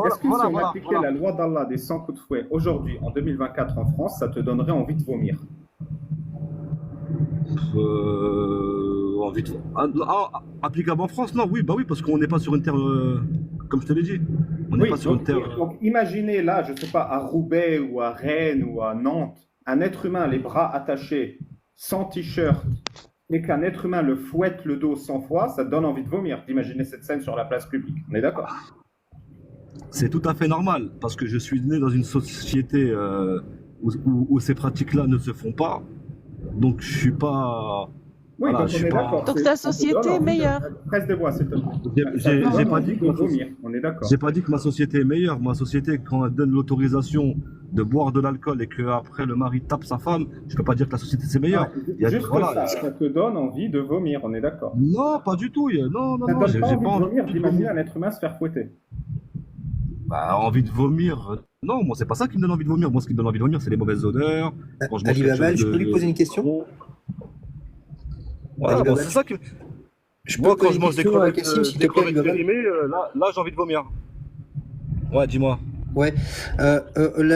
Est-ce que si on voilà, appliquait voilà. la loi d'Allah des 100 coups de fouet aujourd'hui, en 2024 en France, ça te donnerait envie de vomir? Envie de... applicable en France? Non, oui, bah oui, parce qu'on n'est pas sur une terre, comme je te l'ai dit, on n'est pas Oui, sur une terre. donc imaginez là, je ne sais pas, à Roubaix ou à Rennes ou à Nantes, un être humain les bras attachés, sans t-shirt, et qu'un être humain le fouette le dos 100 fois, ça te donne envie de vomir, d'imaginer cette scène sur la place publique. On est d'accord? C'est tout à fait normal, parce que je suis né dans une société où ces pratiques-là ne se font pas, donc je suis pas... Oui, Voilà, donc je on suis est pas... d'accord. Donc Ça ta te donne société est envie meilleure. Presse des voix, s'il te plaît. Ça te J'ai donne pas envie dit que de vomir, on est j'ai d'accord. pas dit que ma société est meilleure. Ma société, quand elle donne l'autorisation de boire de l'alcool et qu'après le mari tape sa femme, je peux pas dire que la société c'est Ah, meilleur. Il y a, juste voilà. ça te donne envie de vomir, on est d'accord. Non, pas du tout. Non, non, Ça te non, donne pas j'ai envie pas de envie vomir de d'imaginer vomir. un être humain se faire fouetter. Bah, envie de vomir. Non, moi c'est pas ça qui me donne envie de vomir. Moi ce qui me donne envie de vomir, c'est les mauvaises odeurs. Quand je mange Ali quelque Baba, chose je peux lui poser une de question? trop. Voilà, Ali moi Baba, c'est ça qui. je peux Moi quand poser je une mange question à Cassim, s'il te des plaît, Ali crevettes Baba? périmées, là j'ai envie de vomir. Ouais, dis-moi. Ouais. Là,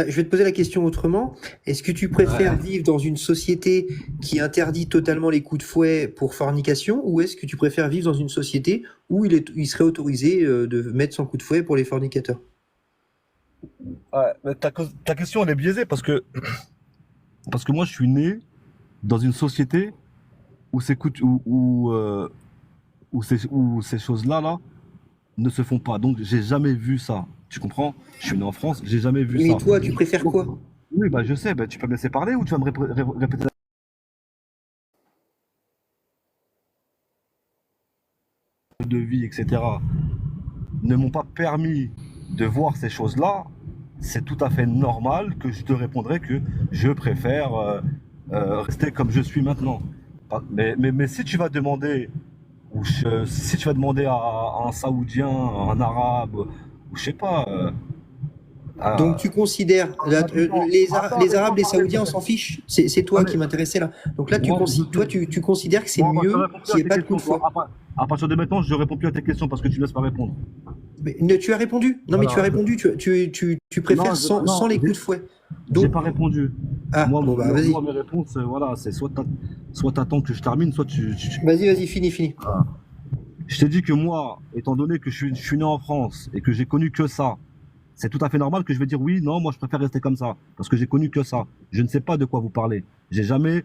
je vais te poser la question autrement. Est-ce que tu préfères Ouais. vivre dans une société qui interdit totalement les coups de fouet pour fornication, ou est-ce que tu préfères vivre dans une société où il serait autorisé de mettre son coup de fouet pour les fornicateurs? Ouais, mais ta question elle est biaisée parce que moi je suis né dans une société où où ces choses-là là ne se font pas. Donc j'ai jamais vu ça. Tu comprends? Je suis né en France, j'ai jamais vu Oui, mais ça. toi, tu préfères Donc, quoi? oui, bah je sais, bah, tu peux me laisser parler ou tu vas me répéter de vie, etc. ne m'ont pas permis de voir ces choses-là, c'est tout à fait normal que je te répondrai que je préfère rester comme je suis maintenant. Mais si tu vas demander, si tu vas demander à un Saoudien, à un Arabe, ou je sais pas, Donc à- tu considères les Arabes, les Saoudiens, on s'en fiche. C'est Non, toi mais qui m'intéressais là. Donc là, moi, je toi, tu considères que c'est moi, je mieux réponds plus qu'il à n'y ait tes pas de coup questions. de fouet. À partir de maintenant, je réponds plus à tes questions parce que tu me laisses pas répondre. Mais, tu as répondu. Non, mais tu as Voilà. répondu. Tu préfères Non, sans les coups de fouet. j'ai Donc, pas répondu. ah, Moi, bon, bah, moi, vas-y. moi, mes réponses, voilà, c'est soit t'attends que je termine, soit Vas-y, finis. Je t'ai dit que moi, étant donné que je suis né en France et que j'ai connu que ça, c'est tout à fait normal que je vais dire oui, non, moi je préfère rester comme ça, parce que j'ai connu que ça. Je ne sais pas de quoi vous parlez. J'ai jamais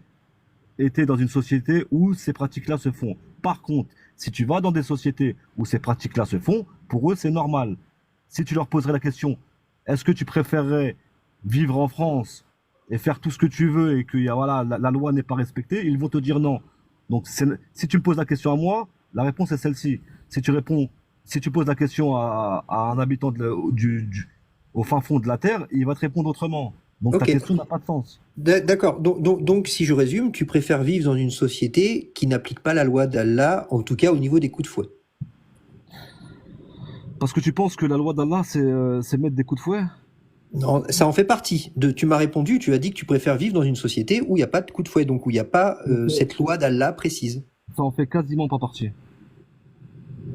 été dans une société où ces pratiques-là se font. Par contre, si tu vas dans des sociétés où ces pratiques-là se font, pour eux c'est normal. Si tu leur poserais la question, est-ce que tu préférerais vivre en France et faire tout ce que tu veux et que voilà, la loi n'est pas respectée, ils vont te dire non. Donc si tu me poses la question à moi, la réponse est celle-ci. Si tu poses la question à un habitant au fin fond de la Terre, il va te répondre autrement. Donc ta Ok, question n'a pas de sens. d'accord. Donc, si je résume, tu préfères vivre dans une société qui n'applique pas la loi d'Allah, en tout cas au niveau des coups de fouet. Parce que tu penses que la loi d'Allah, c'est mettre des coups de fouet? Non, ça en fait partie. Tu m'as répondu, tu as dit que tu préfères vivre dans une société où il n'y a pas de coup de fouet, donc où il n'y a pas cette loi d'Allah précise. Ça en fait quasiment pas partie.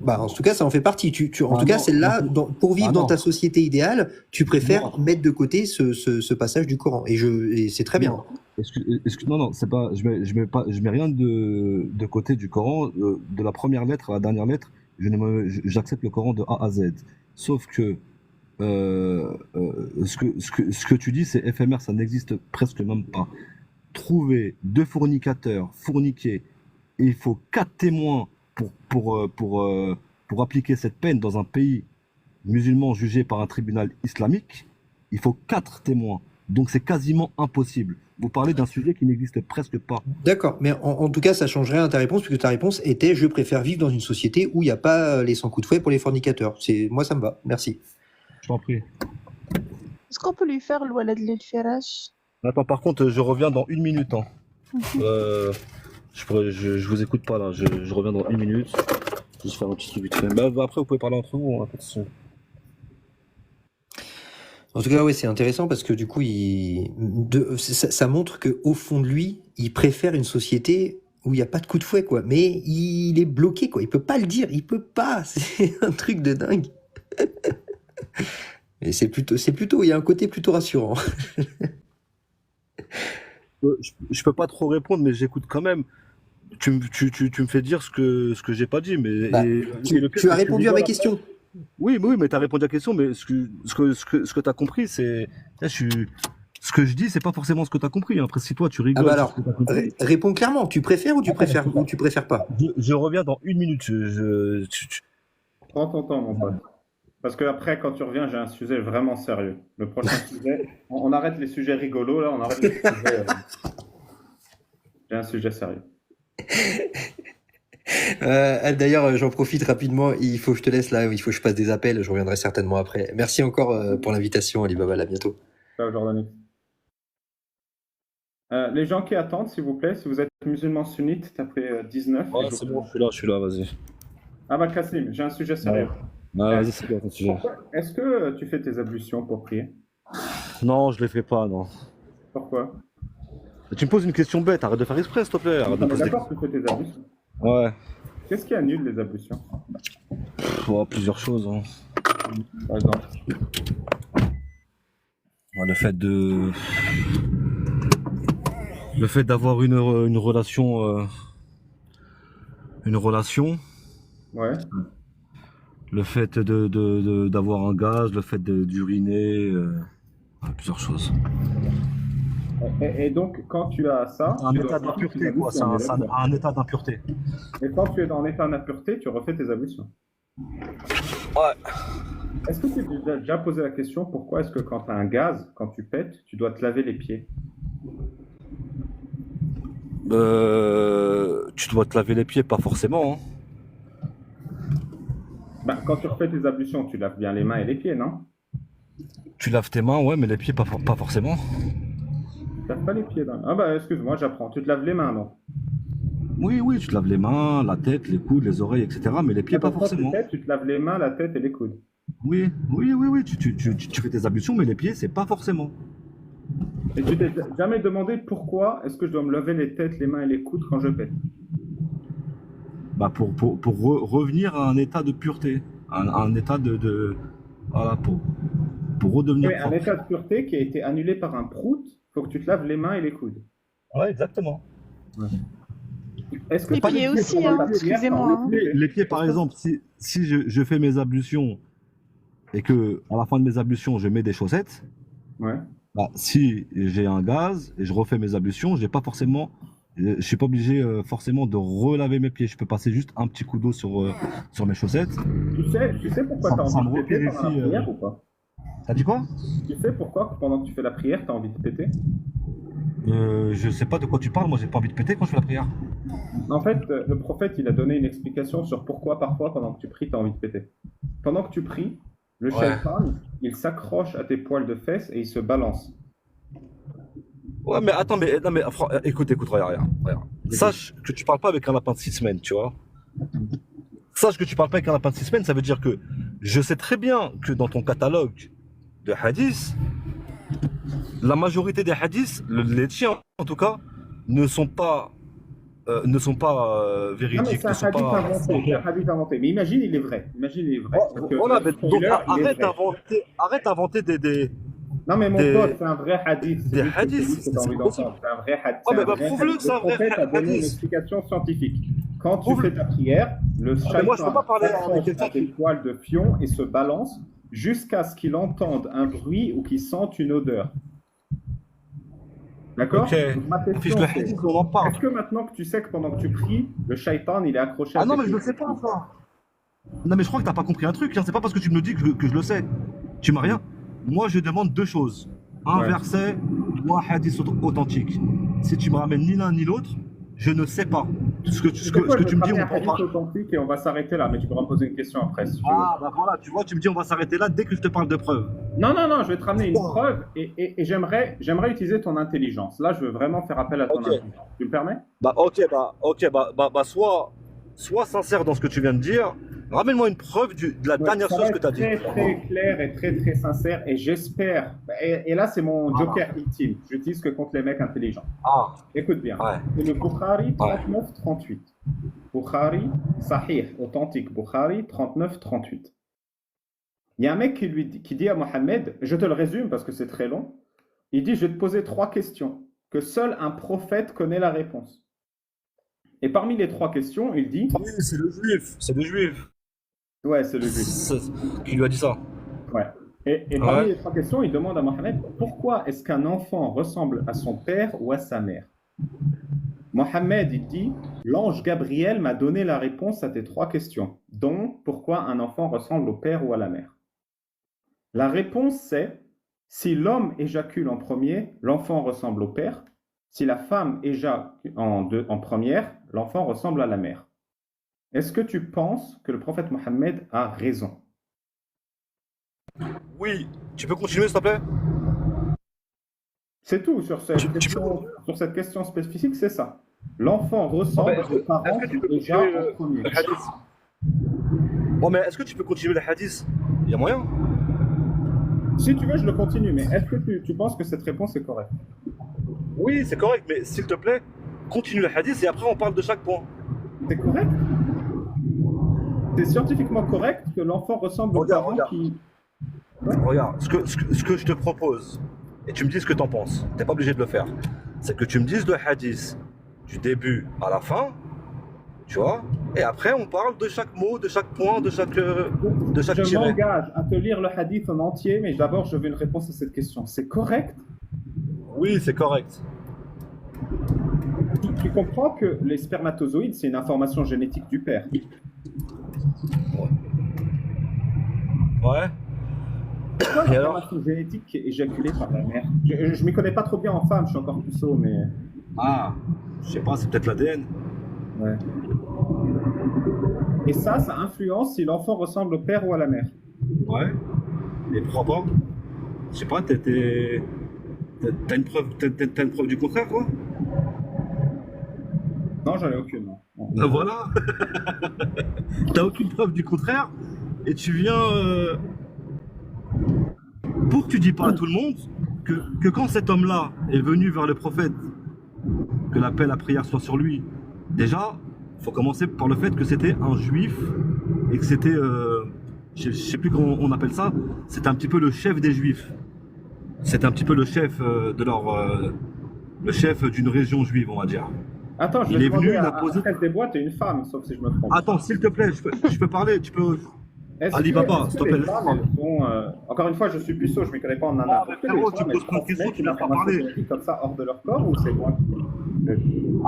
Bah, en tout cas, ça en fait partie. En Ah tout cas, non, celle-là, pour vivre ah dans non, ta société idéale, tu préfères non, mettre de côté ce passage du Coran. Et c'est très bien. non. Non, c'est pas, je mets rien de côté du Coran, de la première lettre à la dernière lettre, j'accepte le Coran de A à Z. Sauf que ce que tu dis, c'est éphémère, ça n'existe presque même pas. Trouver deux fornicateurs, forniquer, et il faut quatre témoins pour appliquer cette peine dans un pays musulman jugé par un tribunal islamique, il faut quatre témoins. Donc c'est quasiment impossible. Vous parlez d'un sujet qui n'existe presque pas. D'accord, mais en tout cas, ça change rien à ta réponse, puisque ta réponse était je préfère vivre dans une société où il n'y a pas les 100 coups de fouet pour les fornicateurs. Moi, ça me va. Merci. Je t'en prie. Est-ce qu'on peut lui faire le walad lil firash? Attends, par contre, je reviens dans une minute. Hein. Je vous écoute pas là. Je reviens dans une minute. Juste faire un petit truc vite fait. Bah, après, vous pouvez parler entre vous. Hein, pas de souci. En tout cas, ouais, c'est intéressant parce que du coup, ça montre qu'au fond de lui, il préfère une société où il n'y a pas de coup de fouet, quoi. Mais il est bloqué, quoi. Il peut pas le dire. Il peut pas. C'est un truc de dingue. Et il y a un côté plutôt rassurant. Je peux pas trop répondre, mais j'écoute quand même. Tu me fais dire ce que j'ai pas dit, mais Bah, et le pire, tu c'est as que tu répondu à ma rigoles. question. Oui, mais tu as répondu à la question, mais ce que tu as compris, c'est. Ce que je dis, c'est pas forcément ce que tu as compris. Après, si toi, tu Ah bah rigoles sur alors, ce que tu as compris. réponds clairement. Tu préfères ou tu préfères pas? Je reviens dans une minute. Prends ton temps, mon pote. Parce que après, quand tu reviens, j'ai un sujet vraiment sérieux. Le prochain sujet, on arrête les sujets rigolos, là, on arrête les sujets. J'ai un sujet sérieux. D'ailleurs, j'en profite rapidement. Il faut que je te laisse là. Il faut que je passe des appels. Je reviendrai certainement après. Merci encore pour l'invitation, Alibaba. À bientôt. Ciao, Jordan. Les gens qui attendent, s'il vous plaît, si vous êtes musulman sunnite, tapez 19. Ouais, c'est bon, je suis là, vas-y. Ah bah Kassim, j'ai un sujet sérieux. Ouais, vas-y, c'est quoi ton sujet? Est-ce que tu fais tes ablutions pour prier? Non, je les fais pas, non. Pourquoi? Tu me poses une question bête, arrête de faire exprès, s'il te plaît. Arrête de On est poser des... d'accord, tu fais tes ablutions. Ouais, Qu'est-ce qui annule les ablutions? plusieurs choses. Hein. Par exemple. Ouais, le fait d'avoir une relation, Ouais. le fait d'avoir un gaz, le fait d'uriner, ouais, plusieurs choses. Et donc, quand tu as ça, Un tu état dois refaire tes d'impureté, quoi. ablutions, on est d'accord. Un état d'impureté. Et quand tu es en état d'impureté, tu refais tes ablutions. Ouais. Est-ce que tu t'es déjà posé la question pourquoi est-ce que quand tu as un gaz, quand tu pètes, tu dois te laver les pieds? Tu dois te laver les pieds, pas forcément. Hein. Bah, quand tu refais tes ablutions, tu laves bien les mains et les pieds, non? Tu laves tes mains, ouais, mais les pieds, pas forcément. Tu laves pas les pieds, là. Ah bah, excuse-moi, j'apprends. Tu te laves les mains, non? Oui, oui, tu te laves les mains, la tête, les coudes, les oreilles, etc. Mais les pieds, pas Quand tu forcément. tu te laves les mains, la tête et les coudes. Oui, oui, oui, oui, tu fais tes ablutions, mais les pieds, c'est pas forcément. Et tu t'es jamais demandé pourquoi est-ce que je dois me laver les têtes, les mains et les coudes quand je pète? Bah revenir à un état de pureté, un état voilà, pour redevenir Oui, un propre. état de pureté qui a été annulé par un prout, faut que tu te laves les mains et les coudes. Ouais, exactement. Est-ce que Les tu as pieds des pieds aussi, pendant hein, ta prière, excusez-moi, t'as hein. envie de péter? Les pieds, par Est-ce que- exemple, si je fais mes ablutions et que à la fin de mes ablutions, je mets des chaussettes, Ouais. bah, si j'ai un gaz et je refais mes ablutions, j'ai pas forcément, je suis pas obligé forcément de relaver mes pieds. Je peux passer juste un petit coup d'eau sur mes chaussettes. Tu sais pourquoi tu as Ça envie me de péter pendant la repérifie. prière ou pas? T'as dit quoi? Tu sais pourquoi que pendant que tu fais la prière, tu as envie de péter? Je sais pas de quoi tu parles. Moi, j'ai pas envie de péter quand je fais la prière. En fait, le prophète, il a donné une explication sur pourquoi parfois, pendant que tu pries, tu as envie de péter. Pendant que tu pries, le Ouais. shaitan, il s'accroche à tes poils de fesses et il se balance. Ouais, mais attends, mais, non, mais écoute, regarde. Sache que tu parles pas avec un lapin de 6 semaines, tu vois. Sache que tu parles pas avec un lapin de 6 semaines, ça veut dire que je sais très bien que dans ton catalogue de hadiths, la majorité des hadiths, les tiens en tout cas, ne sont pas, Non, mais véridiques, c'est ne un sont hadith pas. inventé. C'est un hadith inventé. Mais imagine, il est vrai. Imagine, il est vrai. Parce que Voilà, le mais donc spoiler, il est arrête vrai. d'inventer Non, mais mon des- pote, c'est un vrai hadith. C'est des juste que c'est lui hadiths, que tu as c'est envie pas possible. d'entendre. C'est un vrai hadith. Ouais, C'est mais un bah vrai prouve-le hadith. que c'est Le un vrai prophète a donné une hadith. explication scientifique. Quand tu Prouve-le. fais ta prière, le Ah, mais moi, je peux shaitan pas parler avec s'accroche quelqu'un à tes qui. poils de fion et se balance jusqu'à ce qu'il entende un bruit ou qu'il sente une odeur. D'accord? Ok, Donc, ma affiche question le c'est, hadith, on en parle. est-ce que maintenant que tu sais que pendant que tu pries, le shaitan, il est accroché à Ah non, tes mais je le pieds? sais pas, ça. Non, mais je crois que t'as pas compris un truc, hein. C'est pas parce que tu me le dis que je le sais. Tu m'as rien. Moi, je demande deux choses. Un Ouais. verset ou un hadith authentique. Si tu me ramènes ni l'un ni l'autre, je ne sais pas. Ce que Tu sais quoi, tu je vais me te dis, ramener on un peut en hadith parler. authentique et on va s'arrêter là, mais tu pourras me poser une question après si tu veux. Ah, bah voilà, tu vois, tu me dis, on va s'arrêter là dès que je te parle de preuves. Non, non, non, je vais te ramener une preuve et j'aimerais utiliser ton intelligence. Là, je veux vraiment faire appel à ton Ok. intelligence. Tu me permets? Sois sincère dans ce que tu viens de dire. Ramène-moi une preuve de la Ouais, dernière ça va chose que être tu as dit. très, très clair et très, très sincère et j'espère. Et là, c'est mon Voilà. joker ultime. J'utilise que contre les mecs intelligents. Ah, Écoute bien. ouais. C'est le Bukhari Ouais. 39-38. Bukhari, Sahih, authentique. Bukhari 39-38. Il y a un mec qui dit à Mohammed, je te le résume parce que c'est très long, il dit, je vais te poser 3 questions, que seul un prophète connaît la réponse. Et parmi les 3 questions, il dit, Ah oui, c'est le juif. C'est le juif. ouais, c'est le juif. Qui lui a dit ça. Ouais. Et parmi Ouais. les 3 questions, il demande à Mohammed, pourquoi est-ce qu'un enfant ressemble à son père ou à sa mère? Mohammed, il dit, l'ange Gabriel m'a donné la réponse à tes 3 questions, dont pourquoi un enfant ressemble au père ou à la mère. La réponse, c'est si l'homme éjacule en premier, l'enfant ressemble au père. Si la femme éjacule en première, l'enfant ressemble à la mère. Est-ce que tu penses que le prophète Mohammed a raison? Oui. Tu peux continuer, s'il te plaît? C'est tout sur cette question spécifique, c'est ça. L'enfant ressemble aux parents déjà en premier. Le hadith. Bon, mais est-ce que tu peux continuer le hadith? Il y a moyen? Si tu veux, je le continue, mais est-ce que tu penses que cette réponse est correcte? Oui, c'est correct, mais s'il te plaît, continue le hadith et après on parle de chaque point. C'est correct? C'est scientifiquement correct que l'enfant ressemble aux parents Regarde. qui... Regarde, ce que je te propose, et tu me dis ce que t'en penses, t'es pas obligé de le faire, c'est que tu me dises le hadith du début à la fin, tu vois, et après on parle de chaque mot, de chaque point, de chaque Je tiret. m'engage à te lire le hadith en entier, mais d'abord je veux une réponse à cette question. C'est correct? Oui, c'est correct. Tu comprends que les spermatozoïdes, c'est une information génétique du père. Ouais. C'est quoi Et alors? l'information génétique qui est éjaculée par la mère? Je m'y connais pas trop bien en femme, je suis encore puceau, mais... Ah, je sais pas, c'est peut-être l'ADN. Ouais. Et ça influence si l'enfant ressemble au père ou à la mère. Ouais. Et pourquoi pas? Je sais pas, t'as une preuve du contraire, quoi? Non, j'en ai aucune. Non. Ben voilà. T'as aucune preuve du contraire et tu viens pour que tu dis pas à tout le monde que quand cet homme-là est venu vers le prophète, que la paix, la prière soit sur lui, déjà, faut commencer par le fait que c'était un juif et que c'était, je sais plus comment on appelle ça, c'était un petit peu le chef des juifs. C'était un petit peu le chef le chef d'une région juive, on va dire. Attends, je Il vais est demander venu, il a à posé. Frère des Bois, t'es une femme, sauf si je me trompe. Attends, s'il te plaît, je peux parler, tu peux. Alibaba, s'il te plaît, les femmes, elles sont, encore une fois, je suis puceau, je ne m'y connais pas en nana. Ah, mais frérot, tu poses pas de questions, tu n'as pas parlé. Comme ça, hors de leur corps, ou c'est moi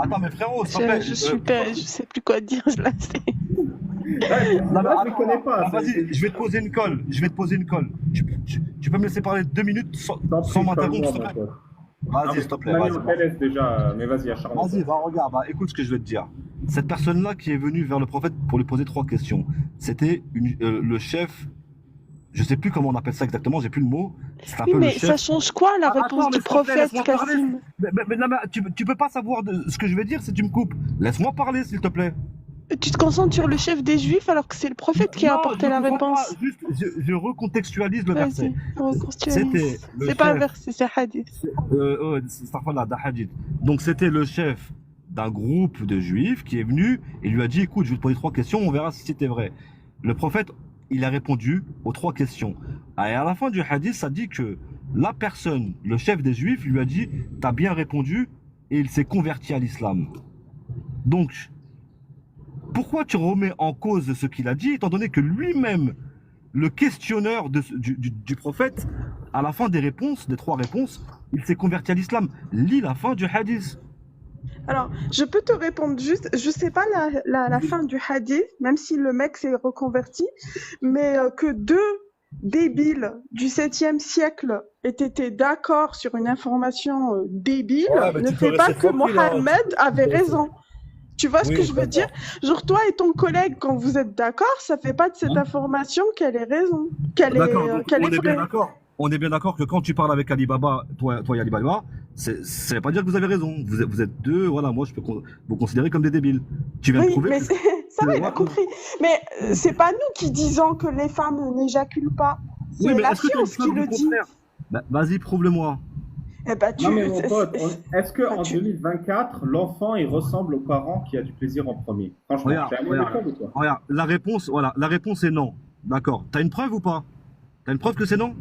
Attends, mais frérot, s'il te plaît. Je sais plus quoi dire, je la sais. Non, mais je ne connais pas. Vas-y, je vais te poser une colle. Tu peux me laisser parler 2 minutes sans m'interrompre, s'il te plaît? Vas-y, s'il te plaît. On te laisse déjà, mais vas-y, acharne-toi. Vas-y, regarde, écoute ce que je vais te dire. Cette personne-là qui est venue vers le prophète pour lui poser 3 questions, c'était le chef. Je sais plus comment on appelle ça exactement, j'ai plus le mot. C'est un Oui, peu mais le chef. ça change quoi la réponse Attends, du mais s'il te plaît, prophète, laisse-moi parler. Cassim? Mais non, mais tu peux pas savoir ce que je vais dire si tu me coupes. Laisse-moi parler, s'il te plaît. Tu te concentres sur le chef des Juifs alors que c'est le prophète qui a Non, apporté je la comprends réponse. pas, juste, je recontextualise le verset. Vas-y, reconstruis. C'était le C'est pas un chef. verset, c'est hadith. Astaghfirullah, d'un hadith. Donc c'était le chef d'un groupe de juifs qui est venu et lui a dit écoute, je vais te poser 3 questions, on verra si c'était vrai. Le prophète, il a répondu aux 3 questions. Et à la fin du hadith, ça dit que la personne, le chef des juifs, lui a dit t'as bien répondu et il s'est converti à l'islam. Donc, pourquoi tu remets en cause ce qu'il a dit, étant donné que lui-même, le questionneur du prophète, à la fin des 3 réponses, il s'est converti à l'islam. Lis la fin du hadith. Alors, je peux te répondre juste, je sais pas la fin du hadith, même si le mec s'est reconverti, mais que 2 débiles du 7e siècle aient été d'accord sur une information débile, Ouais, mais ne tu peux fait pas rester que tranquille, hein. Mohammed avait raison. Tu vois ce Oui, que je veux dire? Genre, toi et ton collègue, quand vous êtes d'accord, ça fait pas de cette Hein? information qu'elle est raison, qu'elle est, D'accord, donc qu'elle on est est bien vraie. d'accord. On est bien d'accord que quand tu parles avec Alibaba, toi et Alibaba, ça veut pas dire que vous avez raison. Vous êtes deux, voilà, moi je peux vous considérer comme des débiles. Tu viens de Oui, prouver mais que... ça va, il a Voilà. compris. Mais c'est pas nous qui disons que les femmes n'éjaculent pas. Oui, C'est mais la est-ce que tu as une science qui preuve le du dit. contraire? Bah, vas-y, prouve-le-moi. Eh ben, tu... Non, mais mon pote, est-ce Bah, qu'en 2024, l'enfant, il ressemble aux parents qui a du plaisir en premier? Franchement, Regarde, j'ai regarde. preuve ou quoi? Regarde, la réponse est non. D'accord. T'as une preuve ou pas? T'as une preuve que c'est non?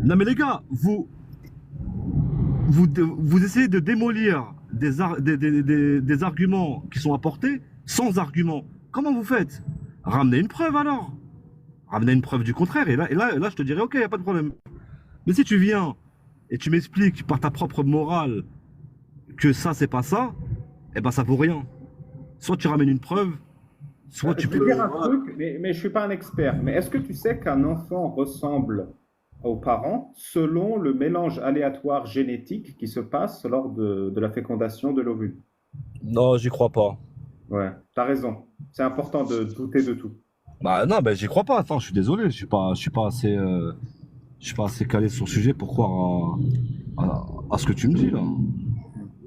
Non mais les gars, vous essayez de démolir des arguments qui sont apportés sans arguments. Comment vous faites? Ramenez une preuve alors. Ramenez une preuve du contraire et là je te dirais ok, y a pas de problème. Mais si tu viens et tu m'expliques par ta propre morale que ça c'est pas ça, eh ben ça vaut rien. Soit tu ramènes une preuve, soit tu Je vais peux. dire un Voilà. truc, mais je ne suis pas un expert. Mais est-ce que tu sais qu'un enfant ressemble aux parents selon le mélange aléatoire génétique qui se passe lors de la fécondation de l'ovule? Non, j'y crois pas. Ouais, t'as raison. C'est important de douter de tout. Bah non, j'y crois pas. Attends, je suis désolé, je suis pas assez calé sur le sujet pour croire à ce que tu me dis là.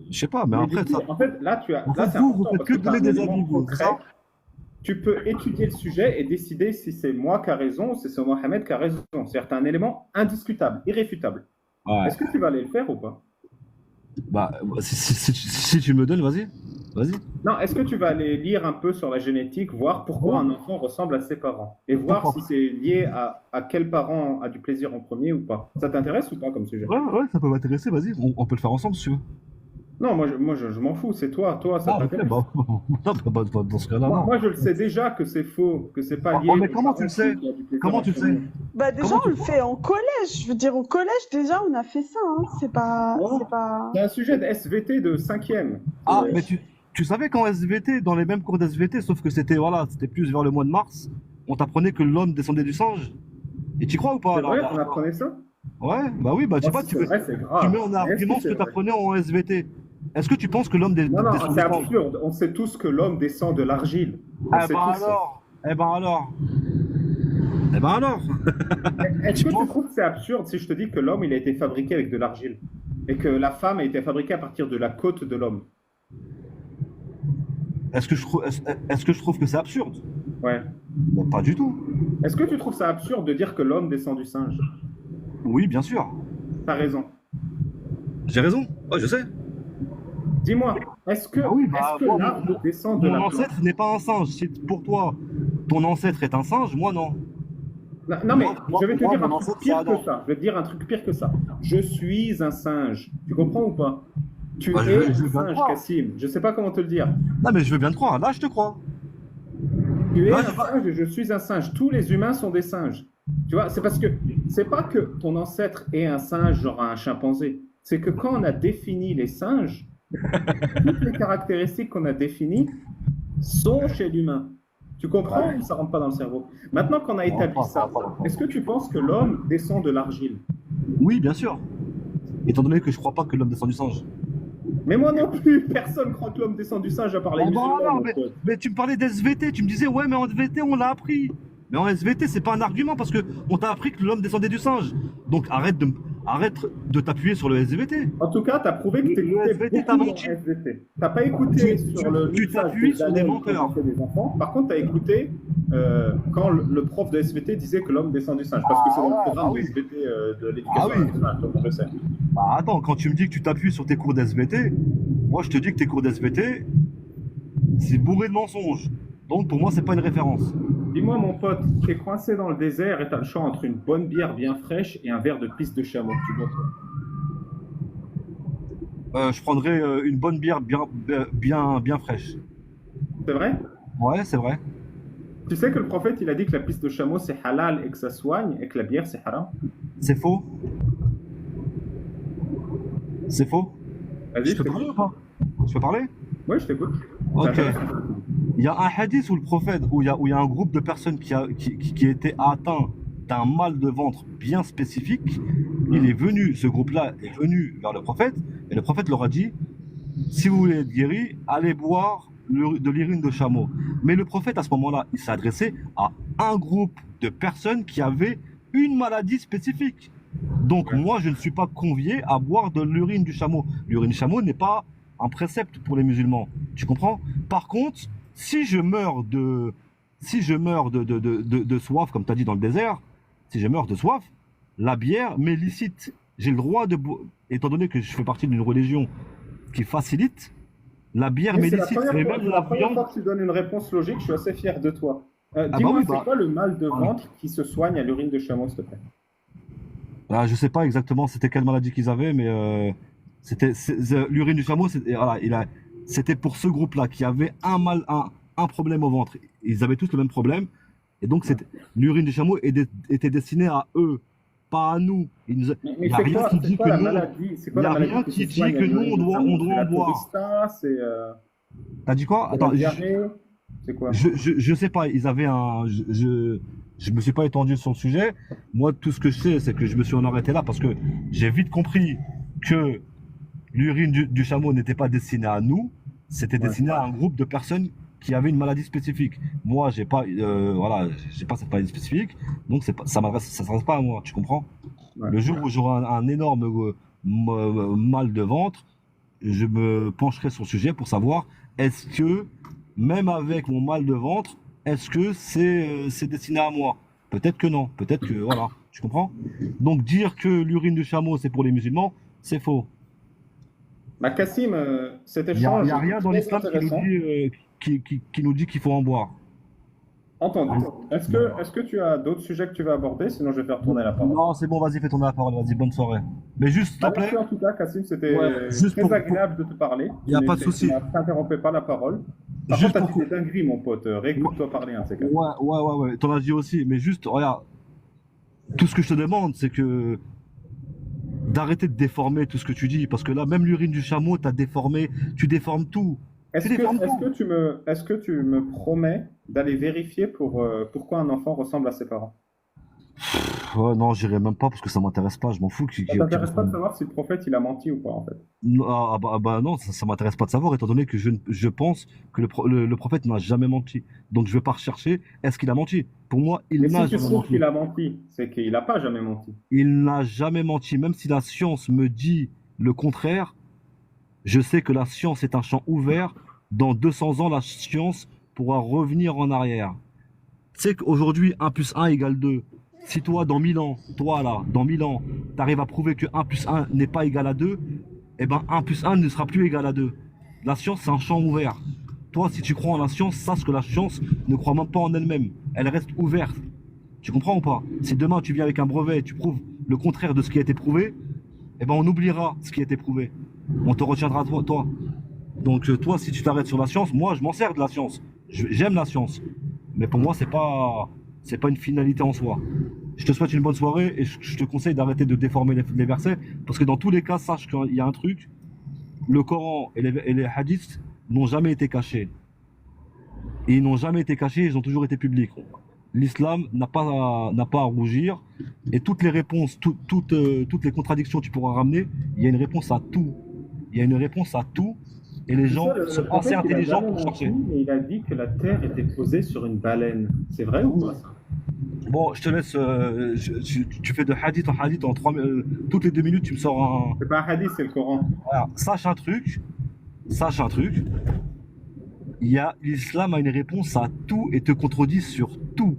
Je sais pas, mais Mais après du coup, ça. en fait, là, En fait, c'est vous important faites parce que que t'as donner un des élément avis, vous, c'est concret. ça? Tu peux étudier le sujet et décider si c'est moi qui a raison ou si c'est Mohamed qui a raison. C'est un élément indiscutable, irréfutable. Ouais. Est-ce que tu vas aller le faire ou pas? Bah, si tu me donnes, vas-y. Vas-y. Non, est-ce que tu vas aller lire un peu sur la génétique, voir pourquoi un enfant ressemble à ses parents et voir Pourquoi? si c'est lié à quel parent a du plaisir en premier ou pas? Ça t'intéresse ou pas comme sujet? Ouais, ça peut m'intéresser, vas-y. On peut le faire ensemble si tu veux. Non, je m'en fous, c'est toi, ça Ah, ok, t'intéresse. bah, dans ce cas-là, non. Moi, je le sais déjà que c'est faux, que c'est pas Oh, lié. mais aux comment tu le parents sais? qui a du plaisir Comment en tu le sais? premier. Bah déjà Comment on le fait en collège. Je veux dire au collège déjà on a fait ça. Hein. C'est pas, Non. c'est pas. C'est un sujet de SVT de 5e. Ah, mais tu savais qu'en SVT, dans les mêmes cours d'SVT, sauf que c'était plus vers le mois de mars, on t'apprenait que l'homme descendait du singe. Et tu crois ou pas? C'est vrai, alors on apprenait ça? Ouais, bah oui, bah tu Moi, vois, si tu c'est vrai, c'est grave. mets en Mais est-ce argument que ce que c'est tu apprenais en SVT. est-ce que tu penses que l'homme Non, non, descend c'est du sang? absurde. On sait tous que l'homme descend de l'argile. On Eh sait ben tous ça. alors, eh ben alors, eh ben alors. Est-ce Tu que tu penses? trouves que c'est absurde si je te dis que l'homme il a été fabriqué avec de l'argile et que la femme a été fabriquée à partir de la côte de l'homme? Est-ce que je trouve que c'est absurde? Ouais. Ben, pas du tout. Est-ce que tu trouves ça absurde de dire que l'homme descend du singe? Oui, bien sûr. T'as raison. J'ai raison. Ouais, je sais. Dis-moi, est-ce que, Ah oui, est-ce que moi, l'arbre descend de mon la plante? ancêtre n'est pas un singe. Si pour toi, ton ancêtre est un singe, moi non. Non, non, mais Moi, je vais te moi, dire mon un truc ancêtre, c'est pire que Adam. ça. Je vais te dire un truc pire que ça. Je suis un singe. Tu comprends ou pas? Tu Bah, es je un veux bien te singe, croire. Cassim. Je sais pas comment te le dire. Non, mais je veux bien te croire. Là, je te crois. Tu es Là, un je vois. singe et je suis un singe. Tous les humains sont des singes. Tu vois, c'est parce que c'est pas que ton ancêtre est un singe, genre un chimpanzé. C'est que quand on a défini les singes, toutes les caractéristiques qu'on a définies sont chez l'humain. Tu comprends ou ça rentre pas dans le cerveau? Maintenant qu'on a Ça rentre établi pas, ça ça, rentre pas dans le est-ce que tu penses que l'homme descend de l'argile? Oui, bien sûr. Étant donné que je crois pas que l'homme descend du singe. Mais moi non plus, personne croit que l'homme descend du singe à part les Oh, bah, musulmans, non, mon pote. mais tu me parlais d'SVT. Tu me disais, ouais, mais en SVT, on l'a appris. Mais en SVT, c'est pas un argument parce que on t'a appris que l'homme descendait du singe. Donc arrête de t'appuyer sur le SVT. En tout cas, tu as prouvé que Le tu écoutais SVT, t'as beaucoup dans menti. SVT. Tu n'as pas écouté sur le Tu mixage t'appuies des sur des années menteurs. quand on fait des enfants. Par contre, tu as écouté quand le prof de SVT disait que l'homme descend du singe. Parce que c'est dans le programme de SVT de l'éducation Ah oui. nationale, tout le monde le sait. Bah attends, quand tu me dis que tu t'appuies sur tes cours d'SVT, moi je te dis que tes cours d'SVT, c'est bourré de mensonges. Donc pour moi, c'est pas une référence. Dis-moi, mon pote, tu es coincé dans le désert et tu as le choix entre une bonne bière bien fraîche et un verre de pisse de chameau. Tu bois quoi? Je prendrais une bonne bière bien fraîche. C'est vrai? Ouais, c'est vrai. Tu sais que le prophète, il a dit que la pisse de chameau, c'est halal et que ça soigne, et que la bière, c'est haram? C'est faux. C'est faux. Vas-y, Je peux parler ou pas? Je peux parler? Oui, je t'écoute. Ok. C'est intéressant. Il y a un hadith où le prophète, où il y a un groupe de personnes qui était atteint d'un mal de ventre bien spécifique. Ce groupe-là est venu vers le prophète, et le prophète leur a dit, si vous voulez être guéri, allez boire de l'urine de chameau. Mais le prophète, à ce moment-là, il s'est adressé à un groupe de personnes qui avaient une maladie spécifique. Donc moi, je ne suis pas convié à boire de l'urine du chameau. L'urine du chameau n'est pas un précepte pour les musulmans. Tu comprends? Par contre, si je meurs de soif, comme tu as dit dans le désert, si je meurs de soif, la bière m'est licite. J'ai le droit de boire, étant donné que je fais partie d'une religion qui facilite, la bière Mais m'est c'est la licite. première Et fois, même c'est la la première viande. fois que tu donnes une réponse logique, je suis assez fier de toi. Ah bah Dis-moi, oui, c'est bah, quoi le mal de ventre qui se soigne à l'urine de chameau, s'il te plaît? je sais pas exactement c'était quelle maladie qu'ils avaient, mais l'urine du chameau, c'était pour ce groupe-là qui avait un problème au ventre. Ils avaient tous le même problème. Et donc, l'urine du chameau était destinée à eux, pas à nous. Mais Il n'y a rien qui c'est dit quoi que la nous, maladie? C'est il quoi y la a maladie rien qui qui se dit soigne à que nous, l'urine de on chameau? doit C'est en la boire. tourista, c'est T'as dit quoi? la Attends, diarrhée, c'est quoi? je sais pas. Ils avaient je me suis pas étendu sur le sujet. Moi, tout ce que je sais, c'est que je me suis en arrêté là parce que j'ai vite compris que l'urine du chameau n'était pas destinée à nous, c'était Ouais. destiné à un groupe de personnes qui avaient une maladie spécifique. Moi, j'ai pas cette maladie spécifique, donc ça s'adresse pas à moi, tu comprends? Ouais. Le jour où j'aurai un énorme mal de ventre, je me pencherai sur le sujet pour savoir est-ce que, même avec mon mal de ventre, est-ce que c'est destiné à moi? Peut-être que non, peut-être que, voilà, tu comprends? Donc dire que l'urine du chameau c'est pour les musulmans, c'est faux. Bah, Cassim, cet Il n'y a échange rien est dans très l'islam intéressant. qui nous dit qu'il faut en boire. Entendu. Est-ce que tu as d'autres sujets que tu veux aborder? Sinon, je vais faire tourner la parole. Non, c'est bon, vas-y, fais tourner la parole, vas-y, bonne soirée. Mais juste, s'il Bah, te plaît, merci en tout cas, Cassim, c'était ouais, juste très agréable de te parler. Il n'y a pas de Tu souci. n'interrompais pas la parole. Par Juste contre, tu pour as dit des dingueries, mon pote. Réécoute-toi parler, un de ces quatre. ouais, t'en as dit aussi, mais juste, regarde, tout ce que je te demande, c'est que d'arrêter de déformer tout ce que tu dis, parce que là, même l'urine du chameau, t'as déformé, tu déformes tout. Tu déformes tout. Est-ce que tu me promets d'aller vérifier pourquoi un enfant ressemble à ses parents? Non, j'irai même pas parce que ça m'intéresse pas. Je m'en fous Ça t'intéresse pas de savoir si le prophète il a menti ou pas en fait. Non, ça m'intéresse pas de savoir, étant donné que je pense que le prophète n'a jamais menti. Donc je vais pas rechercher, est-ce qu'il a menti? Pour moi, il Mais si n'a tu jamais trouves menti. qu'il a menti, c'est qu'il a pas jamais menti. Il n'a jamais menti. Même si la science me dit le contraire, je sais que la science est un champ ouvert. Dans 200 ans, la science pourra revenir en arrière. Tu sais qu'aujourd'hui, 1 plus 1 égale 2. Si toi, dans 1000 ans, toi là, dans 1000 ans, tu arrives à prouver que 1 plus 1 n'est pas égal à 2, eh ben 1 plus 1 ne sera plus égal à 2. La science, c'est un champ ouvert. Toi, si tu crois en la science, sache que la science ne croit même pas en elle-même. Elle reste ouverte. Tu comprends ou pas? Si demain tu viens avec un brevet et tu prouves le contraire de ce qui a été prouvé, eh ben on oubliera ce qui a été prouvé. On te retiendra toi. Donc toi, si tu t'arrêtes sur la science, moi je m'en sers de la science. J'aime la science. Mais pour moi, c'est pas une finalité en soi. Je te souhaite une bonne soirée et je te conseille d'arrêter de déformer les versets parce que dans tous les cas, sache qu'il y a un truc, le Coran et les hadiths n'ont jamais été cachés. Et ils n'ont jamais été cachés, ils ont toujours été publics. L'islam n'a pas à rougir et toutes les réponses, toutes les contradictions que tu pourras ramener, il y a une réponse à tout. Il y a une réponse à tout et les Tu sais, gens le sont assez prophète il a intelligents jamais pour menti, chercher. mais il a dit que la terre était posée sur une baleine. C'est vrai ou pas ça? Bon, je te laisse, tu fais de hadith en hadith en toutes les 2 minutes, tu me sors un. C'est pas un hadith, c'est le Coran. Voilà, sache un truc, l'islam a une réponse à tout et te contredit sur tout.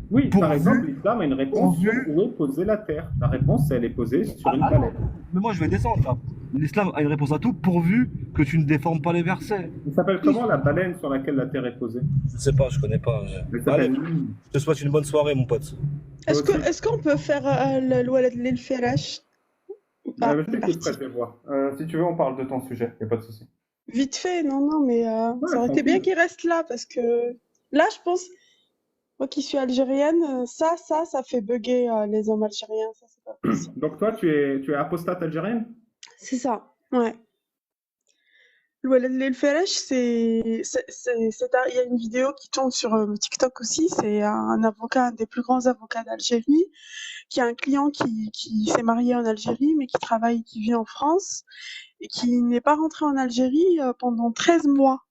Oui, par exemple, Pourvu, l'islam a une réponse sur pourvu, où est posée la terre. La réponse, elle est posée sur une non, baleine. mais moi je vais descendre là. L'islam a une réponse à tout pourvu que tu ne déformes pas les versets. Il s'appelle comment la baleine sur laquelle la terre est posée? Je sais pas, je connais pas. Elle Allez, s'appelle je te souhaite une bonne soirée, mon pote. Est-ce que aussi. est-ce qu'on peut faire le Walad Lil Firash? Ah, Je il est t'écoute, parti. je vais voir. Si tu veux, on parle de ton sujet, y a pas de souci. Vite fait, non, mais Ouais, ça aurait été bien tranquille. qu'il reste là parce que là, je pense, moi qui suis algérienne, ça fait bugger les hommes algériens, ça c'est pas possible. Donc toi, tu es apostate algérienne? C'est ça, ouais. Le Walad Lil Firash, il y a une vidéo qui tourne sur TikTok aussi. C'est un avocat, un des plus grands avocats d'Algérie, qui a un client qui s'est marié en Algérie, mais qui travaille, qui vit en France, et qui n'est pas rentré en Algérie pendant 13 mois.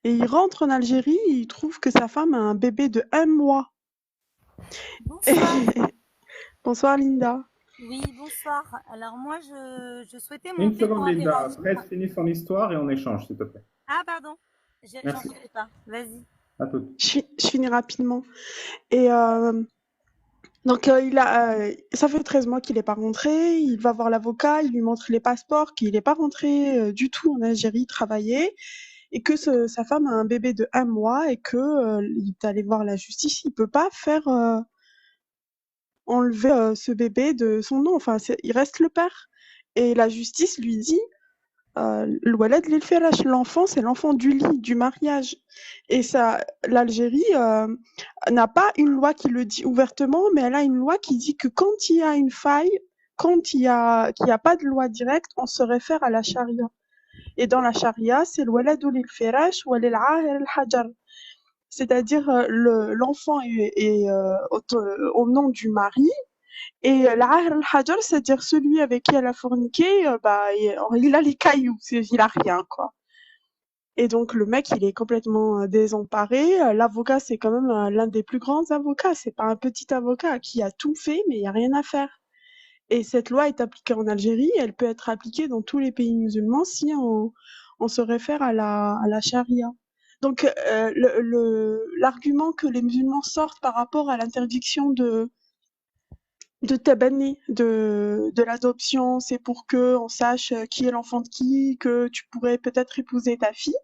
Et il rentre en Algérie, et il trouve que sa femme a un bébé de 1 mois. Et... Bonsoir. Bonsoir Linda. Oui, bonsoir. Alors moi, je souhaitais Une monter pour seconde, Linda. intervenir. Fred finit son histoire et on échange, s'il te plaît. Ah, pardon. J'en Merci. savais pas. Vas-y. À tout. Je finis rapidement. Et donc ça fait 13 mois qu'il n'est pas rentré. Il va voir l'avocat, il lui montre les passeports, qu'il n'est pas rentré du tout en Algérie travailler, et que sa femme a un bébé de 1 mois et que il est allé voir la justice. Il peut pas faire enlever ce bébé de son nom. Enfin, il reste le père. Et la justice lui dit le Walad Lil Firash, l'enfant, c'est l'enfant du lit, du mariage. Et ça, l'Algérie n'a pas une loi qui le dit ouvertement, mais elle a une loi qui dit que quand il y a une faille, quand il y a pas de loi directe, on se réfère à la charia. Et dans la charia, c'est le Walad Lil Firash ou lil Ahir al Hajar. C'est-à-dire l'enfant est au nom du mari, et l'Ahir al-Hajar, c'est-à-dire celui avec qui elle a forniqué, il a les cailloux, il a rien, quoi. Et donc le mec, il est complètement désemparé. L'avocat, c'est quand même l'un des plus grands avocats. C'est pas un petit avocat qui a tout fait, mais il y a rien à faire. Et cette loi est appliquée en Algérie. Elle peut être appliquée dans tous les pays musulmans si on se réfère à la charia. Donc l'argument que les musulmans sortent par rapport à l'interdiction de tabani, de l'adoption, c'est pour que on sache qui est l'enfant de qui, que tu pourrais peut-être épouser ta fille,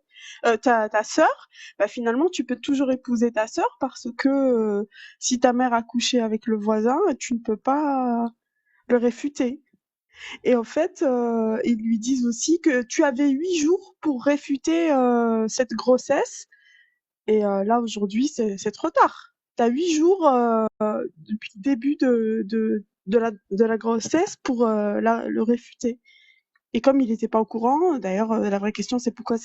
ta sœur. Bah finalement, tu peux toujours épouser ta sœur parce que si ta mère a couché avec le voisin, tu ne peux pas le réfuter. Et en fait, ils lui disent aussi que tu avais 8 jours pour réfuter cette grossesse. Et là, aujourd'hui, c'est trop tard. Tu as 8 jours depuis le début de la grossesse pour le réfuter. Et comme il n'était pas au courant, d'ailleurs, la vraie question, c'est pourquoi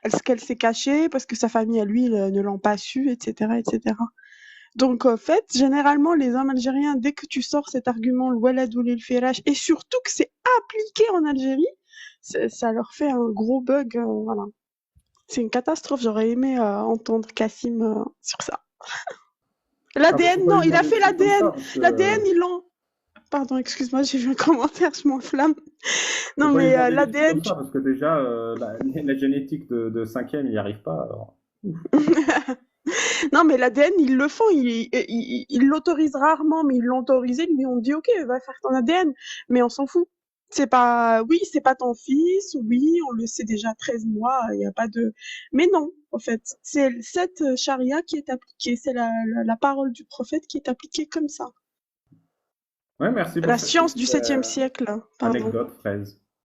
est-ce qu'elle s'est cachée, parce que sa famille, à lui, ne l'ont pas su, etc., etc. Donc, en fait, généralement, les hommes algériens, dès que tu sors cet argument, le walad ou lil firach, et surtout que c'est appliqué en Algérie, ça leur fait un gros bug. Voilà. C'est une catastrophe. J'aurais aimé entendre Cassim sur ça. Ah, bah, faut L'ADN, pas non, lui il a demander fait des trucs comme l'ADN. ça, parce que L'ADN, ils l'ont. Pardon, excuse-moi, j'ai vu un commentaire, je m'enflamme. Non, faut pas lui mais demander des trucs l'ADN, comme ça, parce que déjà, la génétique de cinquième, il n'y arrive pas. Alors. non, mais l'ADN, ils le font, ils l'autorisent rarement, mais ils l'ont autorisé, ils lui ont dit, OK, va faire ton ADN, mais on s'en fout. C'est pas, oui, c'est pas ton fils, oui, on le sait déjà 13 mois, il n'y a pas de, mais non, en fait, c'est cette charia qui est appliquée, c'est la parole du prophète qui est appliquée comme ça. Ouais, merci pour La cette science du petite 7e siècle, pardon. anecdote, Fraise.